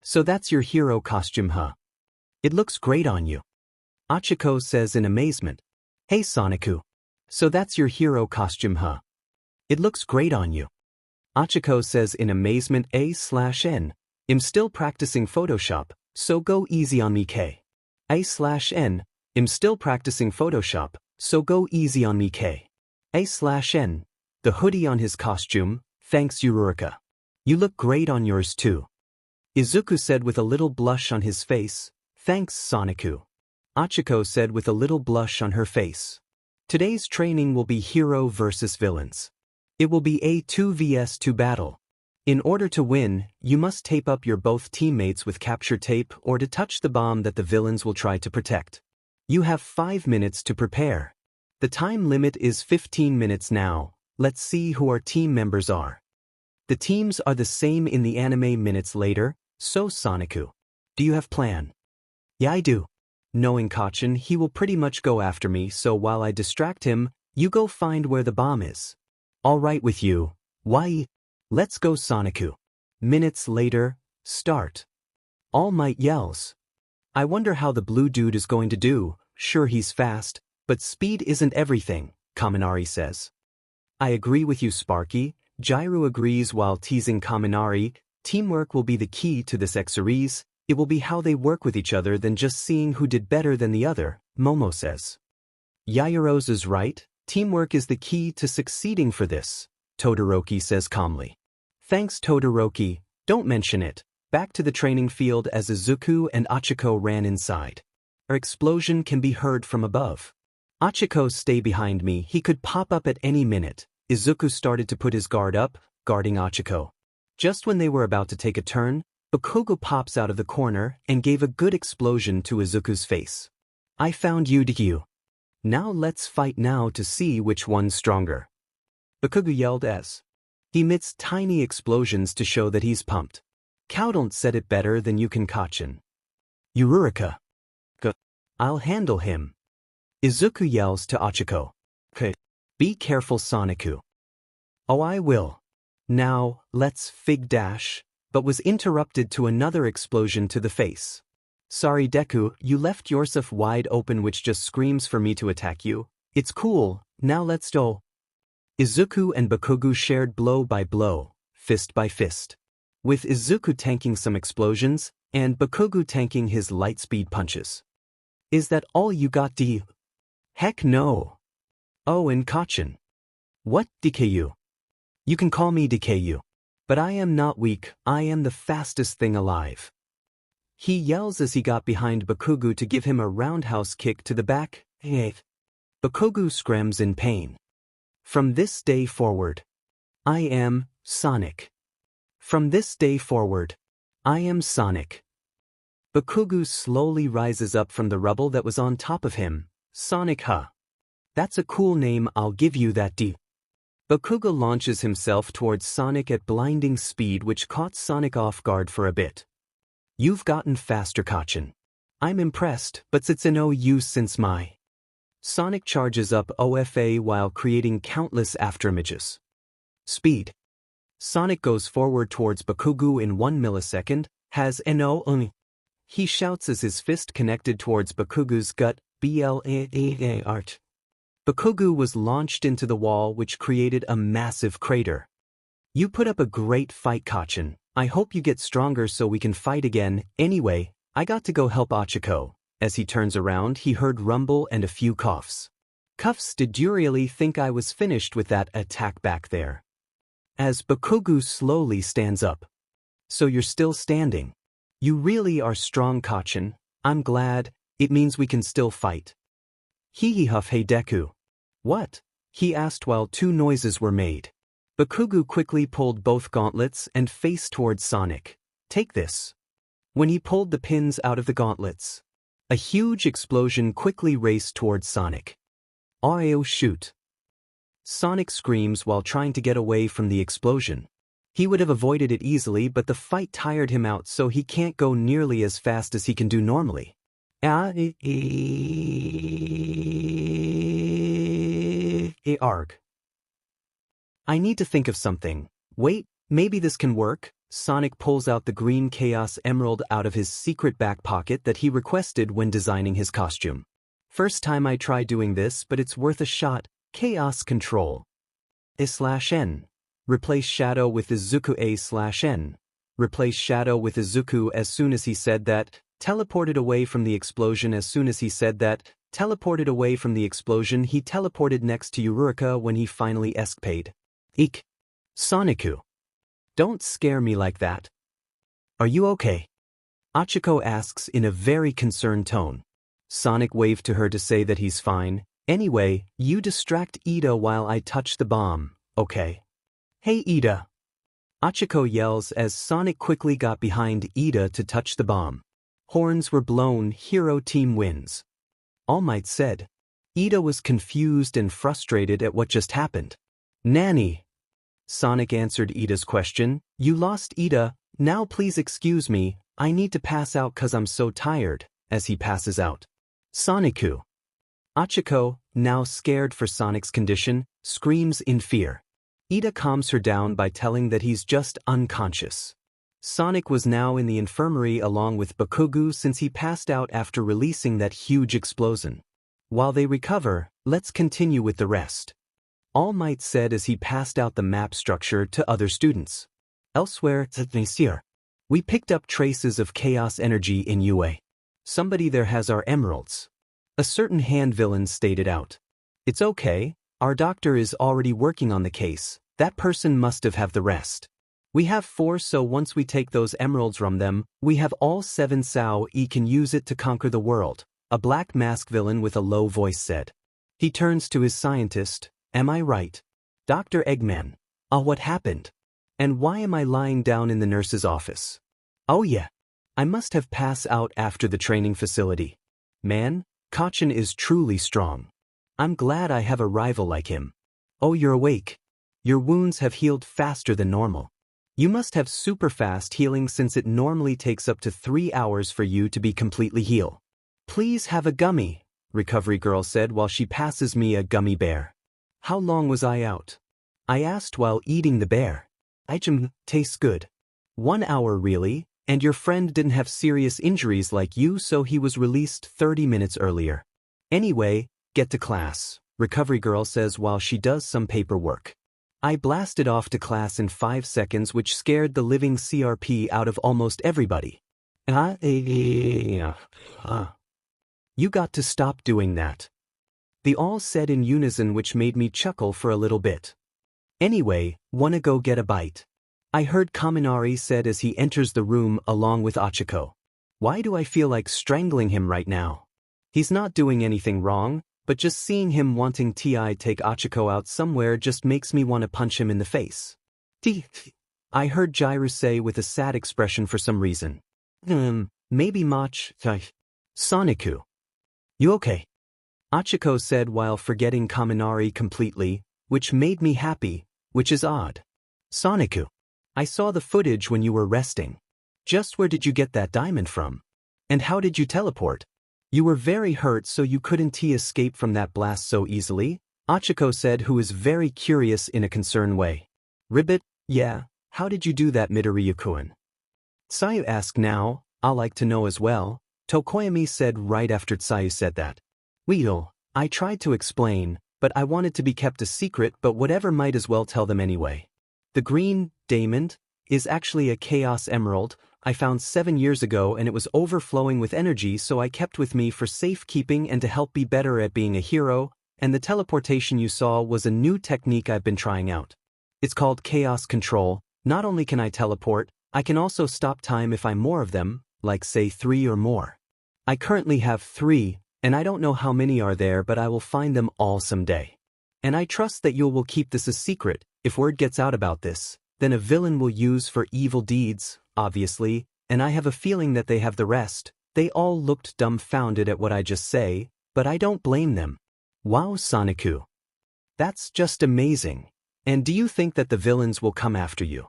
So that's your hero costume, huh? It looks great on you. Ochako says in amazement. Hey Sonicu. So that's your hero costume, huh? It looks great on you. 𝗧𝗃𝗃 says in amazement. 𝗧𝗵 I'm still practicing Photoshop, so go easy on me k. 𝗧𝗵 I'm still practicing Photoshop, so go easy on me k. 𝗧𝗵 the hoodie on his costume, thanks 𝗎𝗪𝗧𝗏. You look great on yours too. Izuku said with a little blush on his face, thanks Sonicu. 𝗧𝗃𝗃 said with a little blush on her face. Today's training will be hero versus villains. It will be a 2vs2 battle. In order to win, you must tape up your both teammates with capture tape or to touch the bomb that the villains will try to protect. You have 5 minutes to prepare. The time limit is 15 minutes now. Let's see who our team members are. The teams are the same in the anime. Minutes later, so Sonicu. Do you have plan? Yeah, I do. Knowing Kachin, he will pretty much go after me, so while I distract him, you go find where the bomb is. All right with you. Why? Let's go Sonicu. Minutes later, start. All Might yells. I wonder how the blue dude is going to do. Sure, he's fast, but speed isn't everything, Kaminari says. I agree with you, Sparky. 𝗎𝗪𝙢 agrees while teasing Kaminari. Teamwork will be the key to this 𝗧𝗍𝗍. It will be how they work with each other than just seeing who did better than the other, Momo says. 𝗎𝗪𝗎 is right. Teamwork is the key to succeeding for this, Todoroki says calmly. Thanks Todoroki, don't mention it. Back to the training field as Izuku and 𝗧𝗃𝗃 ran inside. Our explosion can be heard from above. 𝗧𝗃𝗃 stay behind me, he could pop up at any minute. Izuku started to put his guard up, guarding 𝗧𝗃𝗃. Just when they were about to take a turn, Bakugo pops out of the corner and gave a good explosion to Izuku's face. I found you, Deku. Now let's fight now to see which one's stronger. Bakugo yelled as he emits tiny explosions to show that he's pumped. 𝗏𝗏 said it better than you can, Kachin. 𝗎𝗪𝗃𝗃. I'll handle him. Izuku yells to 𝗧𝗃𝗃. Be careful Sonicu. Oh, I will. Now, let's fig dash, but was interrupted to another explosion to the face. Sorry Deku, you left yourself wide open, which just screams for me to attack you. It's cool, now let's go. Izuku and Bakugo shared blow by blow, fist by fist. With Izuku tanking some explosions, and Bakugo tanking his light speed punches. Is that all you got, D? Heck no. Oh, and Kachin. What, DKU? You can call me DKU. But I am not weak, I am the fastest thing alive. He yells as he got behind Bakugo to give him a roundhouse kick to the back. Bakugo screams in pain. From this day forward, I am Sonic. From this day forward, I am Sonic. Bakugo slowly rises up from the rubble that was on top of him. Sonic, huh? That's a cool name, I'll give you that, D. Bakugo launches himself towards Sonic at blinding speed, which caught Sonic off guard for a bit. You've gotten faster, Kachin. I'm impressed, but it's no use since my... Sonic charges up OFA while creating countless afterimages. Speed. Sonic goes forward towards Bakugo in 1 millisecond, has no. He shouts as his fist connected towards Bakugo's gut, BLAAART. Bakugo was launched into the wall, which created a massive crater. You put up a great fight, Kachin. I hope you get stronger so we can fight again. Anyway, I got to go help 𝗧𝗃𝗃. As he turns around, he heard rumble and a few coughs. Did you really think I was finished with that attack back there? As Bakugo slowly stands up. So you're still standing. You really are strong, Kachin. I'm glad. It means we can still fight. Huff, hey Deku. What? He asked while two noises were made. Bakugo quickly pulled both gauntlets and faced towards Sonic. Take this. When he pulled the pins out of the gauntlets, a huge explosion quickly raced towards Sonic. Oh shoot. Sonic screams while trying to get away from the explosion. He would have avoided it easily, but the fight tired him out, so he can't go nearly as fast as he can do normally. Arg. I need to think of something. Wait, maybe this can work. Sonic pulls out the green Chaos Emerald out of his secret back pocket that he requested when designing his costume. First time I try doing this, but it's worth a shot. Chaos control. I/N. Replace shadow with Izuku A/N. Replace shadow with Izuku. As soon as he said that, teleported away from the explosion. As soon as he said that, teleported away from the explosion. He teleported next to Eureka when he finally escaped. Eek. Soniku. Don't scare me like that. Are you okay? Ochako asks in a very concerned tone. Sonic waved to her to say that he's fine. Anyway, you distract Ida while I touch the bomb, okay? Hey Ida. Ochako yells as Sonic quickly got behind Ida to touch the bomb. Horns were blown. Hero team wins. All Might said. Ida was confused and frustrated at what just happened. Nanny. Sonic answered Ida's question. You lost Ida. Now please excuse me. I need to pass out 'cause I'm so tired, as he passes out. Soniku. Ochako, now scared for Sonic's condition, screams in fear. Ida calms her down by telling that he's just unconscious. Sonic was now in the infirmary along with Bakugo since he passed out after releasing that huge explosion. While they recover, let's continue with the rest. All Might said as he passed out the map structure to other students. Elsewhere, we picked up traces of chaos energy in UA. Somebody there has our emeralds. A certain hand villain stated out. It's okay, our doctor is already working on the case, that person must have the rest. We have 4, so once we take those emeralds from them, we have all 7. Sao-e can use it to conquer the world, a black mask villain with a low voice said. He turns to his scientist, am I right? Dr. Eggman. What happened? And why am I lying down in the nurse's office? Oh yeah. I must have passed out after the training facility. Man, Kachin is truly strong. I'm glad I have a rival like him. Oh, you're awake. Your wounds have healed faster than normal. You must have super fast healing since it normally takes up to 3 hours for you to be completely healed. Please have a gummy, Recovery Girl said while she passes me a gummy bear. How long was I out? I asked while eating the bear. Tastes good. 1 hour really? And your friend didn't have serious injuries like you, so he was released 30 minutes earlier. Anyway, get to class, Recovery Girl says while she does some paperwork. I blasted off to class in 5 seconds, which scared the living CRP out of almost everybody. You got to stop doing that. They all said in unison, which made me chuckle for a little bit. Anyway, wanna go get a bite? I heard Kaminari said as he enters the room along with Ochako. Why do I feel like strangling him right now? He's not doing anything wrong, but just seeing him wanting to take Ochako out somewhere just makes me want to punch him in the face. I heard 𝗎𝗪 say with a sad expression for some reason. Maybe Soniku. You okay? Ochako said while forgetting Kaminari completely, which made me happy, which is odd. Soniku. I saw the footage when you were resting. Just where did you get that diamond from? And how did you teleport? You were very hurt, so you couldn't escape from that blast so easily, Ochako said, who is very curious in a concerned way. Ribbit, yeah, how did you do that, Midoriya-kun? Tsuyu asked now, I'd like to know as well, Tokoyami said right after Tsuyu said that. Well, I tried to explain, but I wanted to be kept a secret, but whatever, might as well tell them anyway. The green diamond is actually a chaos emerald I found 7 years ago, and it was overflowing with energy, so I kept with me for safekeeping and to help be better at being a hero, and the teleportation you saw was a new technique I've been trying out. It's called chaos control. Not only can I teleport, I can also stop time if I'm more of them, like say 3 or more. I currently have 3, and I don't know how many are there, but I will find them all someday. And I trust that you will keep this a secret. If word gets out about this, then a villain will use for evil deeds, obviously, and I have a feeling that they have the rest. They all looked dumbfounded at what I just say, but I don't blame them. Wow, Soniku. That's just amazing. And do you think that the villains will come after you?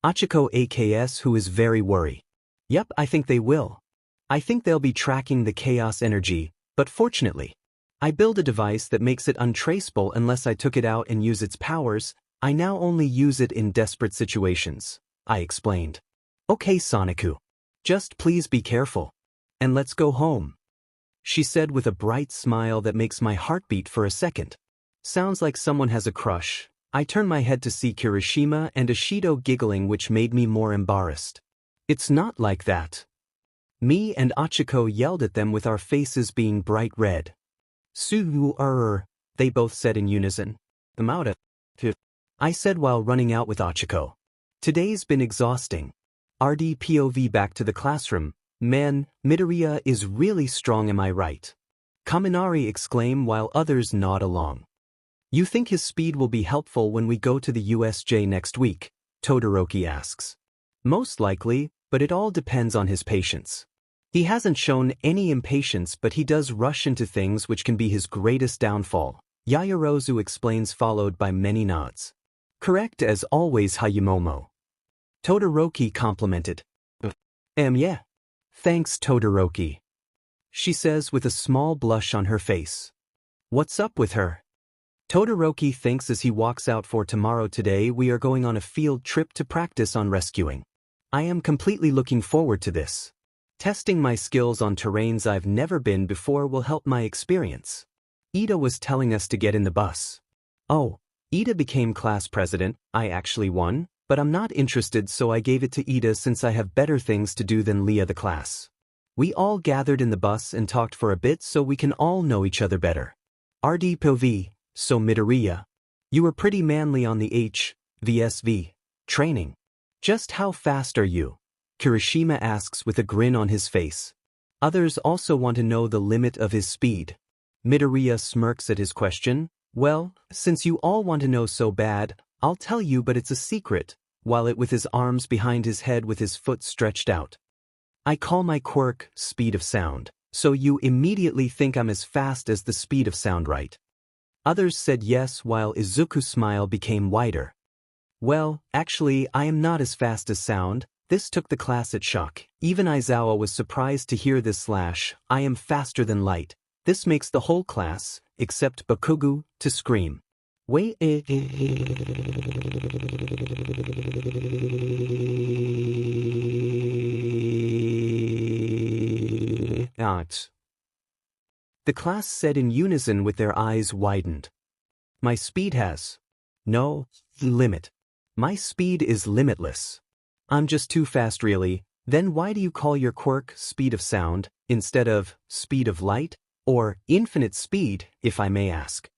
Ochako AKS, who is very worried. Yep, I think they will. I think they'll be tracking the chaos energy, but fortunately, I built a device that makes it untraceable unless I took it out and use its powers. I now only use it in desperate situations, I explained. Okay, Soniku. Just please be careful. And let's go home. she said with a bright smile that makes my heart beat for a second. Sounds like someone has a crush. I turned my head to see Kirishima and Ishido giggling, which made me more embarrassed. It's not like that. Me and Ochako yelled at them with our faces being bright red. They both said in unison. I said while running out with Ochako. Today's been exhausting. RD-POV back to the classroom. Man, Midoriya is really strong, am I right? Kaminari exclaim while others nod along. You think his speed will be helpful when we go to the USJ next week? Todoroki asks. Most likely, but it all depends on his patience. He hasn't shown any impatience, but he does rush into things, which can be his greatest downfall. Yaoyorozu explains, followed by many nods. Correct as always, Hayumomo. Todoroki complimented. Yeah. Thanks, Todoroki. She says with a small blush on her face. What's up with her? Todoroki thinks as he walks out. For tomorrow. Today we are going on a field trip to practice on rescuing. I am completely looking forward to this. Testing my skills on terrains I've never been before will help my experience. Ida was telling us to get in the bus. Oh, Ida became class president. I actually won, but I'm not interested, so I gave it to Ida since I have better things to do than lead the class. We all gathered in the bus and talked for a bit so we can all know each other better. RD-POV, so Midoriya, you were pretty manly on the HVSV training. Just how fast are you? Kirishima asks with a grin on his face. Others also want to know the limit of his speed. Midoriya smirks at his question. Well, since you all want to know so bad, I'll tell you, but it's a secret, while it with his arms behind his head with his foot stretched out. I call my quirk speed of sound, so you immediately think I'm as fast as the speed of sound, right? Others said yes, while Izuku's smile became wider. Well, actually, I am not as fast as sound. This took the class at shock. Even Aizawa was surprised to hear this. I am faster than light. This makes the whole class, except Bakugo, to scream. Wait. The class said in unison with their eyes widened. My speed has no limit. My speed is limitless. I'm just too fast, really. Then why do you call your quirk speed of sound instead of speed of light or infinite speed, if I may ask?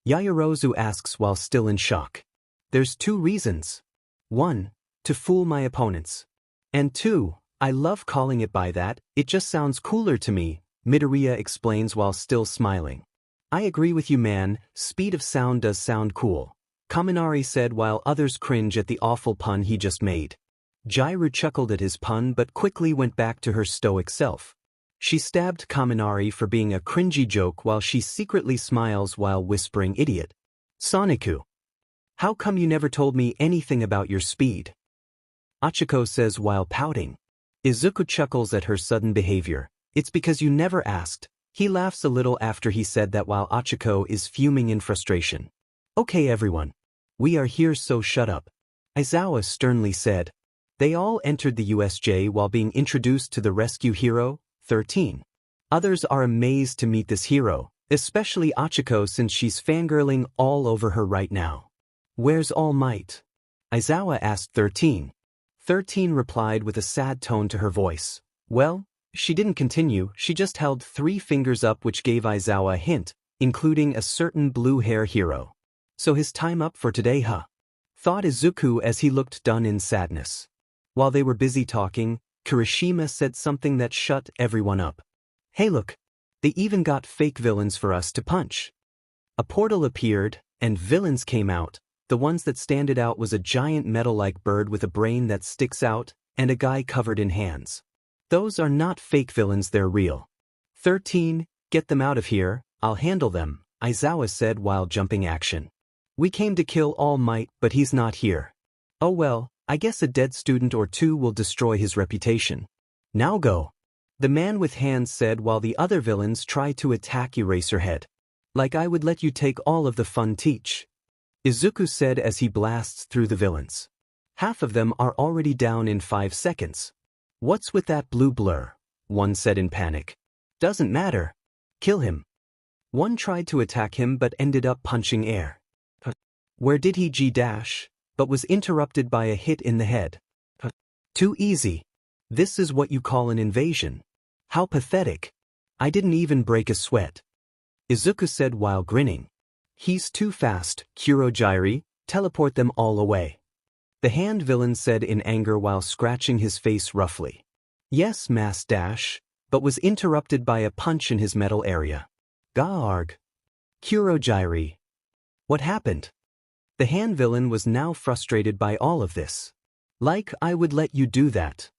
Yaoyorozu asks while still in shock. There's 2 reasons. 1, to fool my opponents. And 2, I love calling it by that, it just sounds cooler to me, Midoriya explains while still smiling. I agree with you, man, speed of sound does sound cool. Kaminari said while others cringe at the awful pun he just made. J-Ru chuckled at his pun but quickly went back to her stoic self. She stabbed Kaminari for being a cringy joke while she secretly smiles while whispering idiot. Soniku. How come you never told me anything about your speed? Ochako says while pouting. Izuku chuckles at her sudden behavior. It's because you never asked. He laughs a little after he said that while Ochako is fuming in frustration. Okay everyone. We are here, so shut up. Aizawa sternly said. They all entered the USJ while being introduced to the rescue hero, 13. Others are amazed to meet this hero, especially Ochako since she's fangirling all over her right now. Where's All Might? Aizawa asked 13. 13 replied with a sad tone to her voice. Well, she didn't continue, she just held 3 fingers up, which gave Aizawa a hint, including a certain blue hair hero. So his time up for today, huh? Thought Izuku as he looked done in sadness. While they were busy talking, Kirishima said something that shut everyone up. Hey look, they even got fake villains for us to punch. A portal appeared, and villains came out. The ones that standed out was a giant metal-like bird with a brain that sticks out, and a guy covered in hands. Those are not fake villains, they're real. 13, get them out of here, I'll handle them, Aizawa said while jumping action. We came to kill All Might, but he's not here. Oh well, I guess a dead student or 2 will destroy his reputation. Now go. The man with hands said while the other villains tried to attack Eraserhead. Like I would let you take all of the fun, teach. Izuku said as he blasts through the villains. Half of them are already down in 5 seconds. What's with that blue blur? One said in panic. Doesn't matter. Kill him. One tried to attack him but ended up punching air. Where did he 𝗎𝗫, but was interrupted by a hit in the head. Too easy. This is what you call an invasion. How pathetic. I didn't even break a sweat. Izuku said while grinning. He's too fast, 𝗬𝗎𝗫, teleport them all away. The hand villain said in anger while scratching his face roughly. Yes, mass dash, but was interrupted by a punch in his metal area. 𝗎𝙪𝙢𝙢𝙢𝗢𝗎. 𝗬𝗎𝗫. What happened? The hand villain was now frustrated by all of this. Like I would let you do that.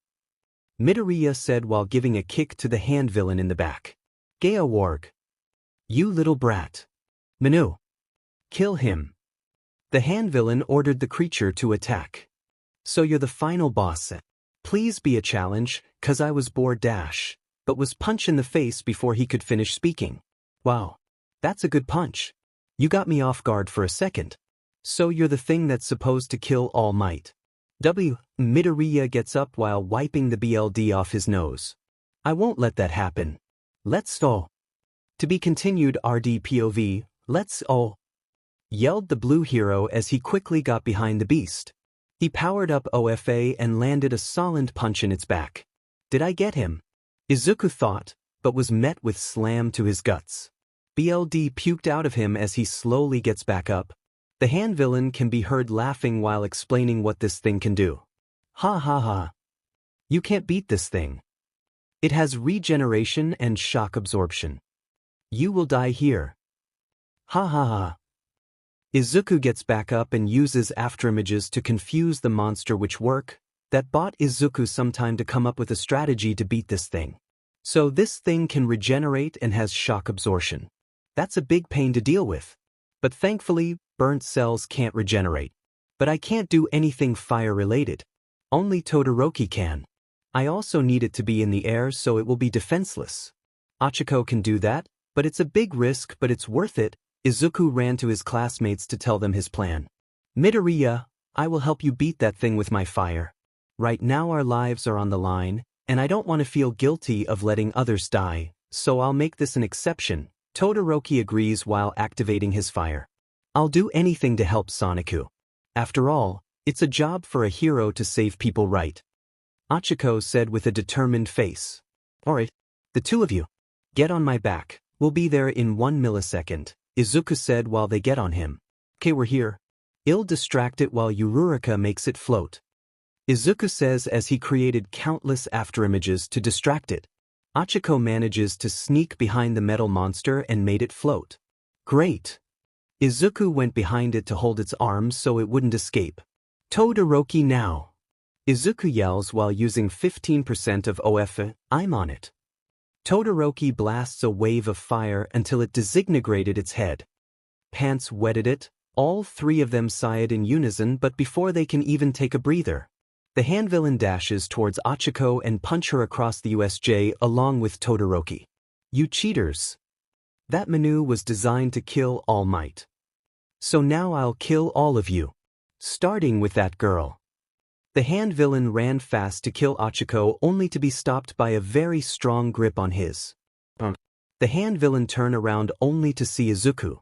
Midoriya said while giving a kick to the hand villain in the back. 𝗬𝗎𝙢𝙢𝙢𝗢. You little brat. Manu. Kill him. The hand villain ordered the creature to attack. So you're the final boss. Please be a challenge, cause I was bored dash, but was punched in the face before he could finish speaking. Wow. That's a good punch. You got me off guard for a second. So you're the thing that's supposed to kill All Might. Midoriya gets up while wiping the BLD off his nose. I won't let that happen. Let's go. To be continued RD POV, let's go. Yelled the blue hero as he quickly got behind the beast. He powered up OFA and landed a solid punch in its back. Did I get him? Izuku thought, but was met with slam to his guts. BLD puked out of him as he slowly gets back up. The hand villain can be heard laughing while explaining what this thing can do. Ha ha ha. You can't beat this thing. It has regeneration and shock absorption. You will die here. Ha ha ha. Izuku gets back up and uses afterimages to confuse the monster which work. That bought Izuku some time to come up with a strategy to beat this thing. So this thing can regenerate and has shock absorption. That's a big pain to deal with. But thankfully, burnt cells can't regenerate. But I can't do anything fire-related. Only Todoroki can. I also need it to be in the air so it will be defenseless. Ochako can do that, but it's a big risk, but it's worth it. Izuku ran to his classmates to tell them his plan. Midoriya, I will help you beat that thing with my fire. Right now our lives are on the line, and I don't want to feel guilty of letting others die, so I'll make this an exception. Todoroki agrees while activating his fire. I'll do anything to help Sonicu. After all, it's a job for a hero to save people, right? Ochako said with a determined face. Alright, the two of you. Get on my back. We'll be there in 1 millisecond, Izuku said while they get on him. Okay, we're here. I'll distract it while Uraraka makes it float. Izuku says as he created countless afterimages to distract it. Ochako manages to sneak behind the metal monster and made it float. Great. Izuku went behind it to hold its arms so it wouldn't escape. Todoroki now. Izuku yells while using 15% of OFA. I'm on it. Todoroki blasts a wave of fire until it disintegrated its head. Pants wetted it. All three of them sighed in unison, but before they can even take a breather, the hand villain dashes towards Ochako and punch her across the USJ along with Todoroki. You cheaters. That Manu was designed to kill All Might. So now I'll kill all of you. Starting with that girl. The hand villain ran fast to kill Ochako only to be stopped by a very strong grip on his. The hand villain turned around only to see Izuku.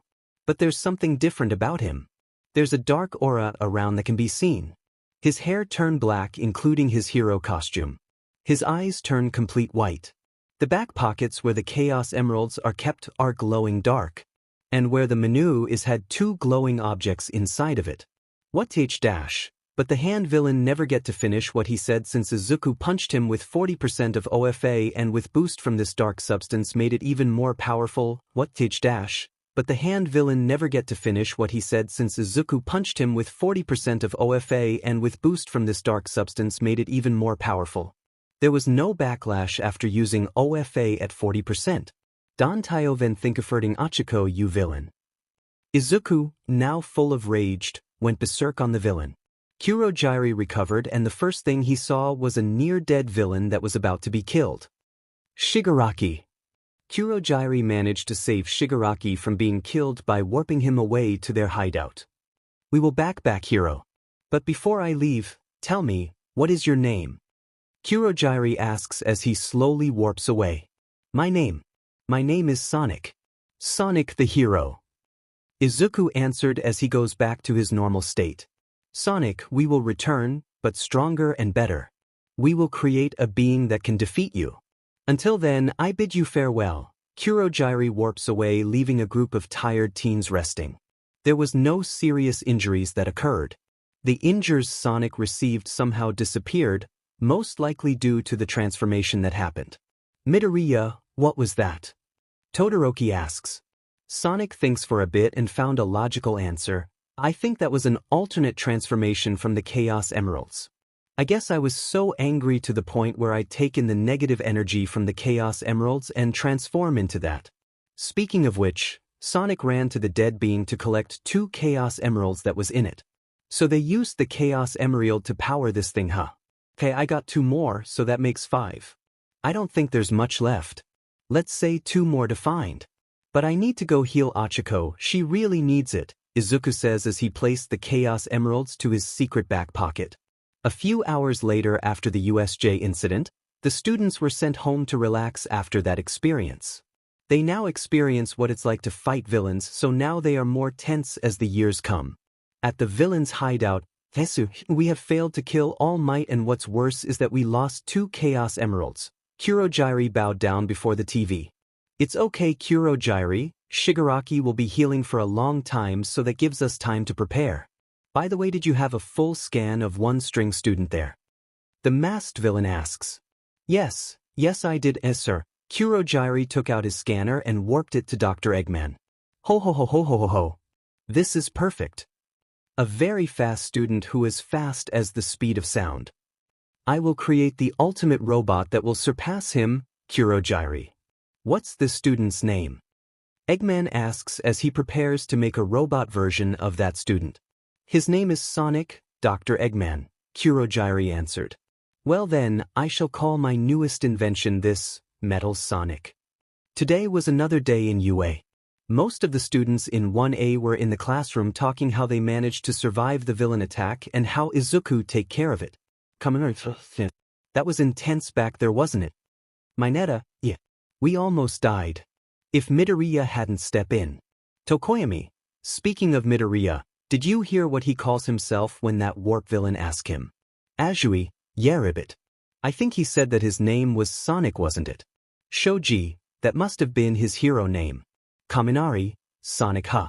But there's something different about him. There's a dark aura around that can be seen. His hair turned black, including his hero costume. His eyes turned complete white. The back pockets where the Chaos Emeralds are kept are glowing dark. And where the Manu is had two glowing objects inside of it. 𝗧𝗵𝗃. But the hand villain never get to finish what he said since Izuku punched him with 40% of OFA and with boost from this dark substance made it even more powerful. 𝗧𝗵𝗃. But the hand villain never get to finish what he said since Izuku punched him with 40% of OFA and with boost from this dark substance made it even more powerful. There was no backlash after using OFA at 40%. Dantaio eventful Ochako you villain. Izuku, now full of rage, went berserk on the villain. 𝗬𝗎𝗫 recovered and the first thing he saw was a near-dead villain that was about to be killed. Shigaraki. 𝗬𝗎𝗫 managed to save Shigaraki from being killed by warping him away to their hideout. We will back hero. But before I leave, tell me, what is your name? 𝗬𝗎𝗫 asks as he slowly warps away. My name. My name is Sonic. Sonic the hero. Izuku answered as he goes back to his normal state. Sonic, we will return, but stronger and better. We will create a being that can defeat you. Until then, I bid you farewell. 𝗬𝗪𝗢𝗬 warps away, leaving a group of tired teens resting. There was no serious injuries that occurred. The injuries Sonic received somehow disappeared, most likely due to the transformation that happened. Midoriya, what was that? Todoroki asks. Sonic thinks for a bit and found a logical answer. I think that was an alternate transformation from the Chaos Emeralds. I guess I was so angry to the point where I'd taken the negative energy from the Chaos Emeralds and transform into that. Speaking of which, Sonic ran to the dead being to collect 2 Chaos Emeralds that was in it. So they used the Chaos Emerald to power this thing, huh? Okay, I got 2 more, so that makes 5. I don't think there's much left. Let's say 2 more to find. But I need to go heal Ochako, she really needs it, Izuku says as he placed the Chaos Emeralds to his secret back pocket. A few hours later after the USJ incident, the students were sent home to relax after that experience. They now experience what it's like to fight villains, so now they are more tense as the years come. At the villain's hideout, we have failed to kill All Might, and what's worse is that we lost 2 Chaos Emeralds. 𝗬𝗪𝗢𝗬 bowed down before the TV. It's okay, 𝗬𝗪𝗢𝗬, Shigaraki will be healing for a long time, so that gives us time to prepare. By the way, did you have a full scan of one string student there? The masked villain asks. Yes I did, sir. 𝗬𝗪𝗢𝗬 took out his scanner and warped it to Dr. Eggman. Ho ho ho ho ho ho ho. This is perfect. A very fast student who is fast as the speed of sound. I will create the ultimate robot that will surpass him, 𝗬𝗪𝗢𝗬. What's this student's name? Eggman asks as he prepares to make a robot version of that student. His name is Sonic, Dr. Eggman, 𝗬𝗪𝗢𝗬 answered. Well then, I shall call my newest invention this, MetalSonic. Today was another day in UA. Most of the students in 1A were in the classroom talking how they managed to survive the villain attack and how Izuku take care of it. That was intense back there, wasn't it? Mineta, yeah. We almost died. If Midoriya hadn't stepped in. Tokoyami, speaking of Midoriya, did you hear what he calls himself when that warp villain asked him? Azui, yeah ribbit. I think he said that his name was Sonic, wasn't it? Shoji, that must have been his hero name. Kaminari, Sonic huh.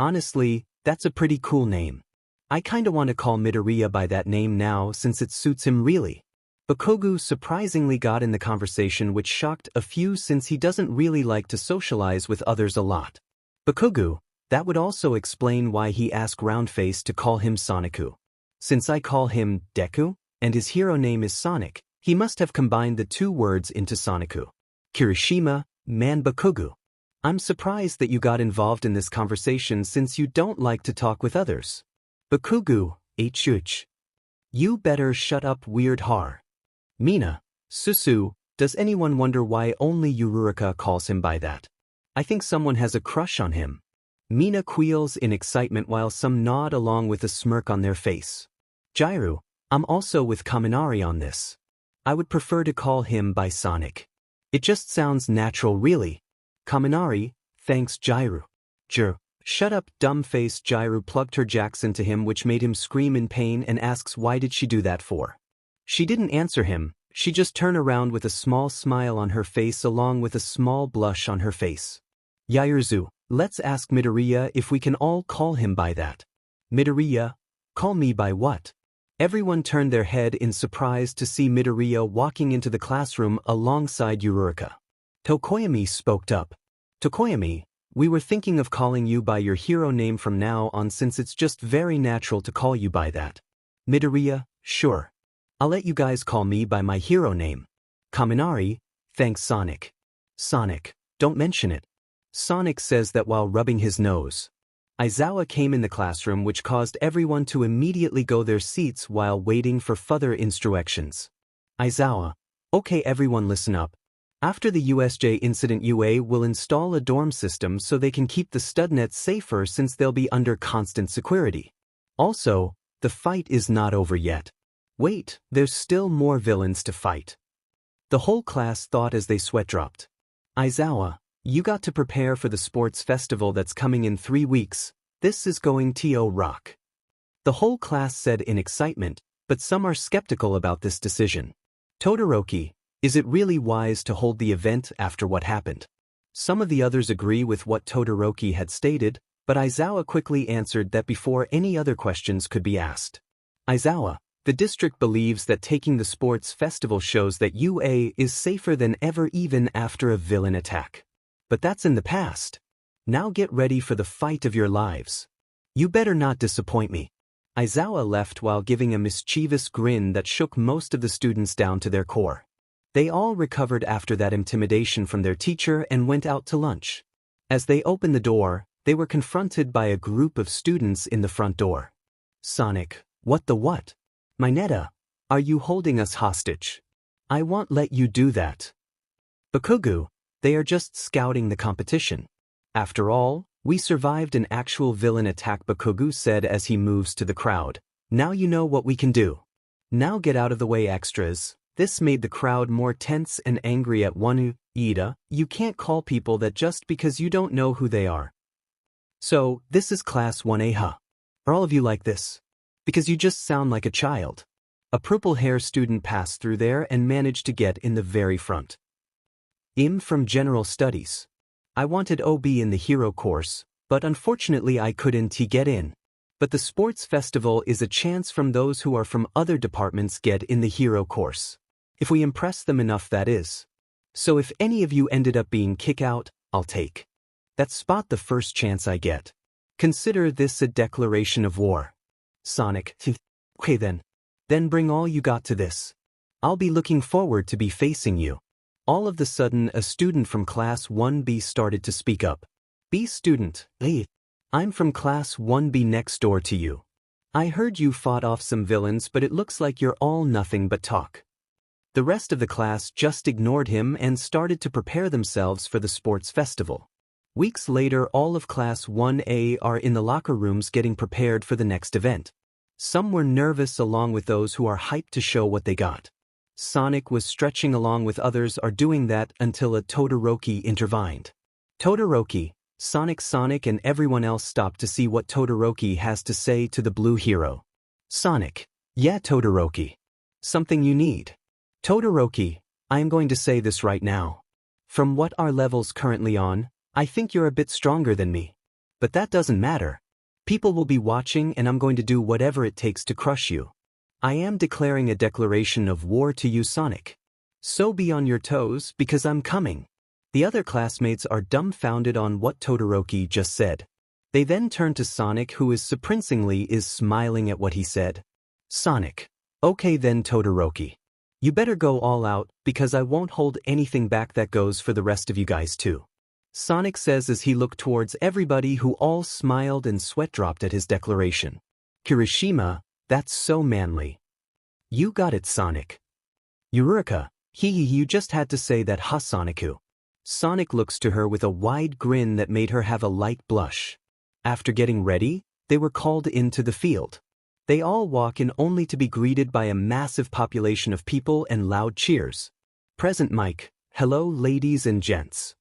Honestly, that's a pretty cool name. I kinda want to call Midoriya by that name now since it suits him really. Bakugo surprisingly got in the conversation, which shocked a few since he doesn't really like to socialize with others a lot. Bakugo, that would also explain why he asked Roundface to call him Sonicu. Since I call him Deku, and his hero name is Sonic, he must have combined the 2 words into Sonicu. Kirishima, man Bakugo. I'm surprised that you got involved in this conversation since you don't like to talk with others. Bakugo, 𝗧𝗪𝗢𝗎. You better shut up, weird har. Mina, Susu, does anyone wonder why only Yururika calls him by that? I think someone has a crush on him. Mina squeals in excitement while some nod along with a smirk on their face. Jdru, I'm also with Kaminari on this. I would prefer to call him by Sonic. It just sounds natural really. Kaminari, thanks Jdru. Shut up, dumb face. Jdru plugged her jacks into him, which made him scream in pain and asks why did she do that for. She didn't answer him, she just turned around with a small smile on her face along with a small blush on her face. Yairzu, let's ask Midoriya if we can all call him by that. Midoriya, call me by what? Everyone turned their head in surprise to see Midoriya walking into the classroom alongside Yururika. Tokoyami spoke up. Tokoyami, we were thinking of calling you by your hero name from now on since it's just very natural to call you by that. Midoriya, sure. I'll let you guys call me by my hero name. Kaminari, thanks Sonic. Sonic, don't mention it. Sonic says that while rubbing his nose. Aizawa came in the classroom, which caused everyone to immediately go their seats while waiting for further instructions. Aizawa, okay everyone listen up. After the USJ incident, UA will install a dorm system so they can keep the studnets safer since they'll be under constant security. Also, the fight is not over yet. Wait, there's still more villains to fight. The whole class thought as they sweat dropped. Aizawa, You got to prepare for the sports festival that's coming in 3 weeks. This is going to rock. The whole class said in excitement, but some are skeptical about this decision. Todoroki, is it really wise to hold the event after what happened? Some of the others agree with what Todoroki had stated, but Aizawa quickly answered that before any other questions could be asked. Aizawa, the district believes that taking the sports festival shows that UA is safer than ever even after a villain attack. But that's in the past. Now get ready for the fight of your lives. You better not disappoint me. Aizawa left while giving a mischievous grin that shook most of the students down to their core. They all recovered after that intimidation from their teacher and went out to lunch. As they opened the door, they were confronted by a group of students in the front door. Sonic, what the what? Mineta, are you holding us hostage? I won't let you do that. Bakugo, they are just scouting the competition. After all, we survived an actual villain attack, Bakugo said as he moves to the crowd. Now you know what we can do. Now get out of the way, extras. This made the crowd more tense and angry at one. Ida, you can't call people that just because you don't know who they are. So, this is class 1A, huh? Are all of you like this? Because you just sound like a child. A purple hair student passed through there and managed to get in the very front. From General Studies. I wanted OB in the hero course, but unfortunately I couldn't get in. But the sports festival is a chance from those who are from other departments get in the hero course. If we impress them enough, that is. So if any of you ended up being kicked out, I'll take that spot the first chance I get. Consider this a declaration of war. Sonic, okay then. Then bring all you got to this. I'll be looking forward to be facing you. All of a sudden, a student from class 1B started to speak up. B student, hey, I'm from class 1B next door to you. I heard you fought off some villains, but it looks like you're all nothing but talk. The rest of the class just ignored him and started to prepare themselves for the sports festival. Weeks later, all of class 1A are in the locker rooms getting prepared for the next event. Some were nervous along with those who are hyped to show what they got. Sonic was stretching along with others are doing that until a Todoroki intervened. Todoroki, Sonic and everyone else stopped to see what Todoroki has to say to the blue hero. Sonic, yeah Todoroki. Something you need. Todoroki, I am going to say this right now. From what our level's currently on, I think you're a bit stronger than me. But that doesn't matter. People will be watching and I'm going to do whatever it takes to crush you. I am declaring a declaration of war to you, Sonic. So be on your toes because I'm coming. The other classmates are dumbfounded on what Todoroki just said. They then turn to Sonic, who is surprisingly smiling at what he said. Sonic, okay then Todoroki. You better go all out because I won't hold anything back. That goes for the rest of you guys too. Sonic says as he looked towards everybody who all smiled and sweat dropped at his declaration. Kirishima, that's so manly. You got it, Sonic. Eureka, you just had to say that, huh, Sonicu? Sonic looks to her with a wide grin that made her have a light blush. After getting ready, they were called into the field. They all walk in only to be greeted by a massive population of people and loud cheers. Present mic, hello ladies and gents.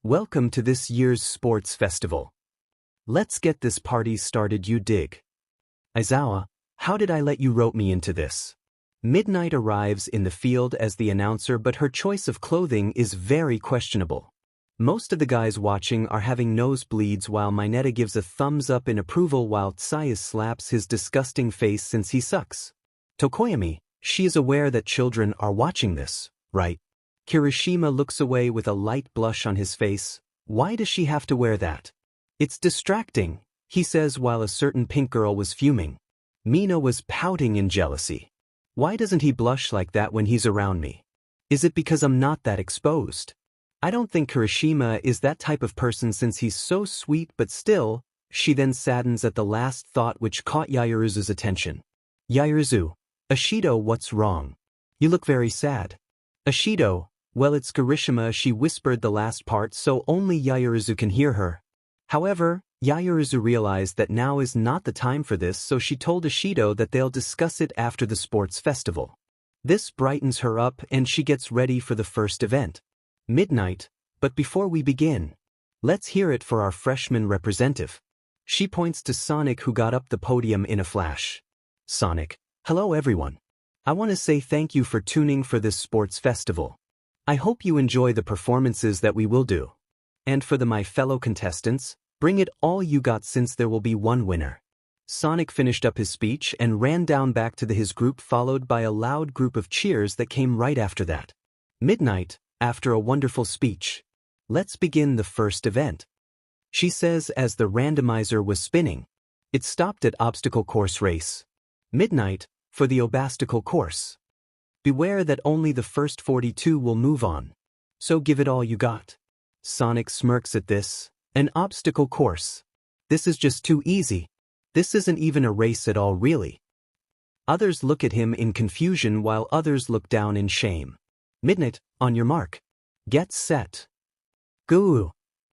Welcome to this year's sports festival. Let's get this party started, you dig. Aizawa, how did I let you rope me into this? Midnight arrives in the field as the announcer, but her choice of clothing is very questionable. Most of the guys watching are having nosebleeds while Mineta gives a thumbs up in approval while 𝗧𝗏 slaps his disgusting face since he sucks. Tokoyami, she is aware that children are watching this, right? Kirishima looks away with a light blush on his face. Why does she have to wear that? It's distracting, he says while a certain pink girl was fuming. Mina was pouting in jealousy. Why doesn't he blush like that when he's around me? Is it because I'm not that exposed? I don't think Kirishima is that type of person since he's so sweet, but still, she then saddens at the last thought which caught Yaoyorozu's attention. Yaoyorozu, Ashido, what's wrong? You look very sad. Ashido, well it's Kirishima, she whispered the last part so only Yaoyorozu can hear her. However, Yaoyorozu realized that now is not the time for this, so she told Ashido that they'll discuss it after the sports festival. This brightens her up and she gets ready for the first event. Midnight, But before we begin, let's hear it for our freshman representative. She points to Sonic, who got up the podium in a flash. Sonic, hello everyone. I want to say thank you for tuning for this sports festival. I hope you enjoy the performances that we will do. And for my fellow contestants, bring it all you got, since there will be one winner. Sonic finished up his speech and ran down back to his group, followed by a loud group of cheers that came right after that. Midnight, after a wonderful speech. Let's begin the first event, she says as the randomizer was spinning. It stopped at obstacle course race. Midnight, for the obstacle course. Beware that only the first 42 will move on. So give it all you got. Sonic smirks at this. An obstacle course. This is just too easy. This isn't even a race at all, really. Others look at him in confusion while others look down in shame. Midnight, on your mark. Get set. Go.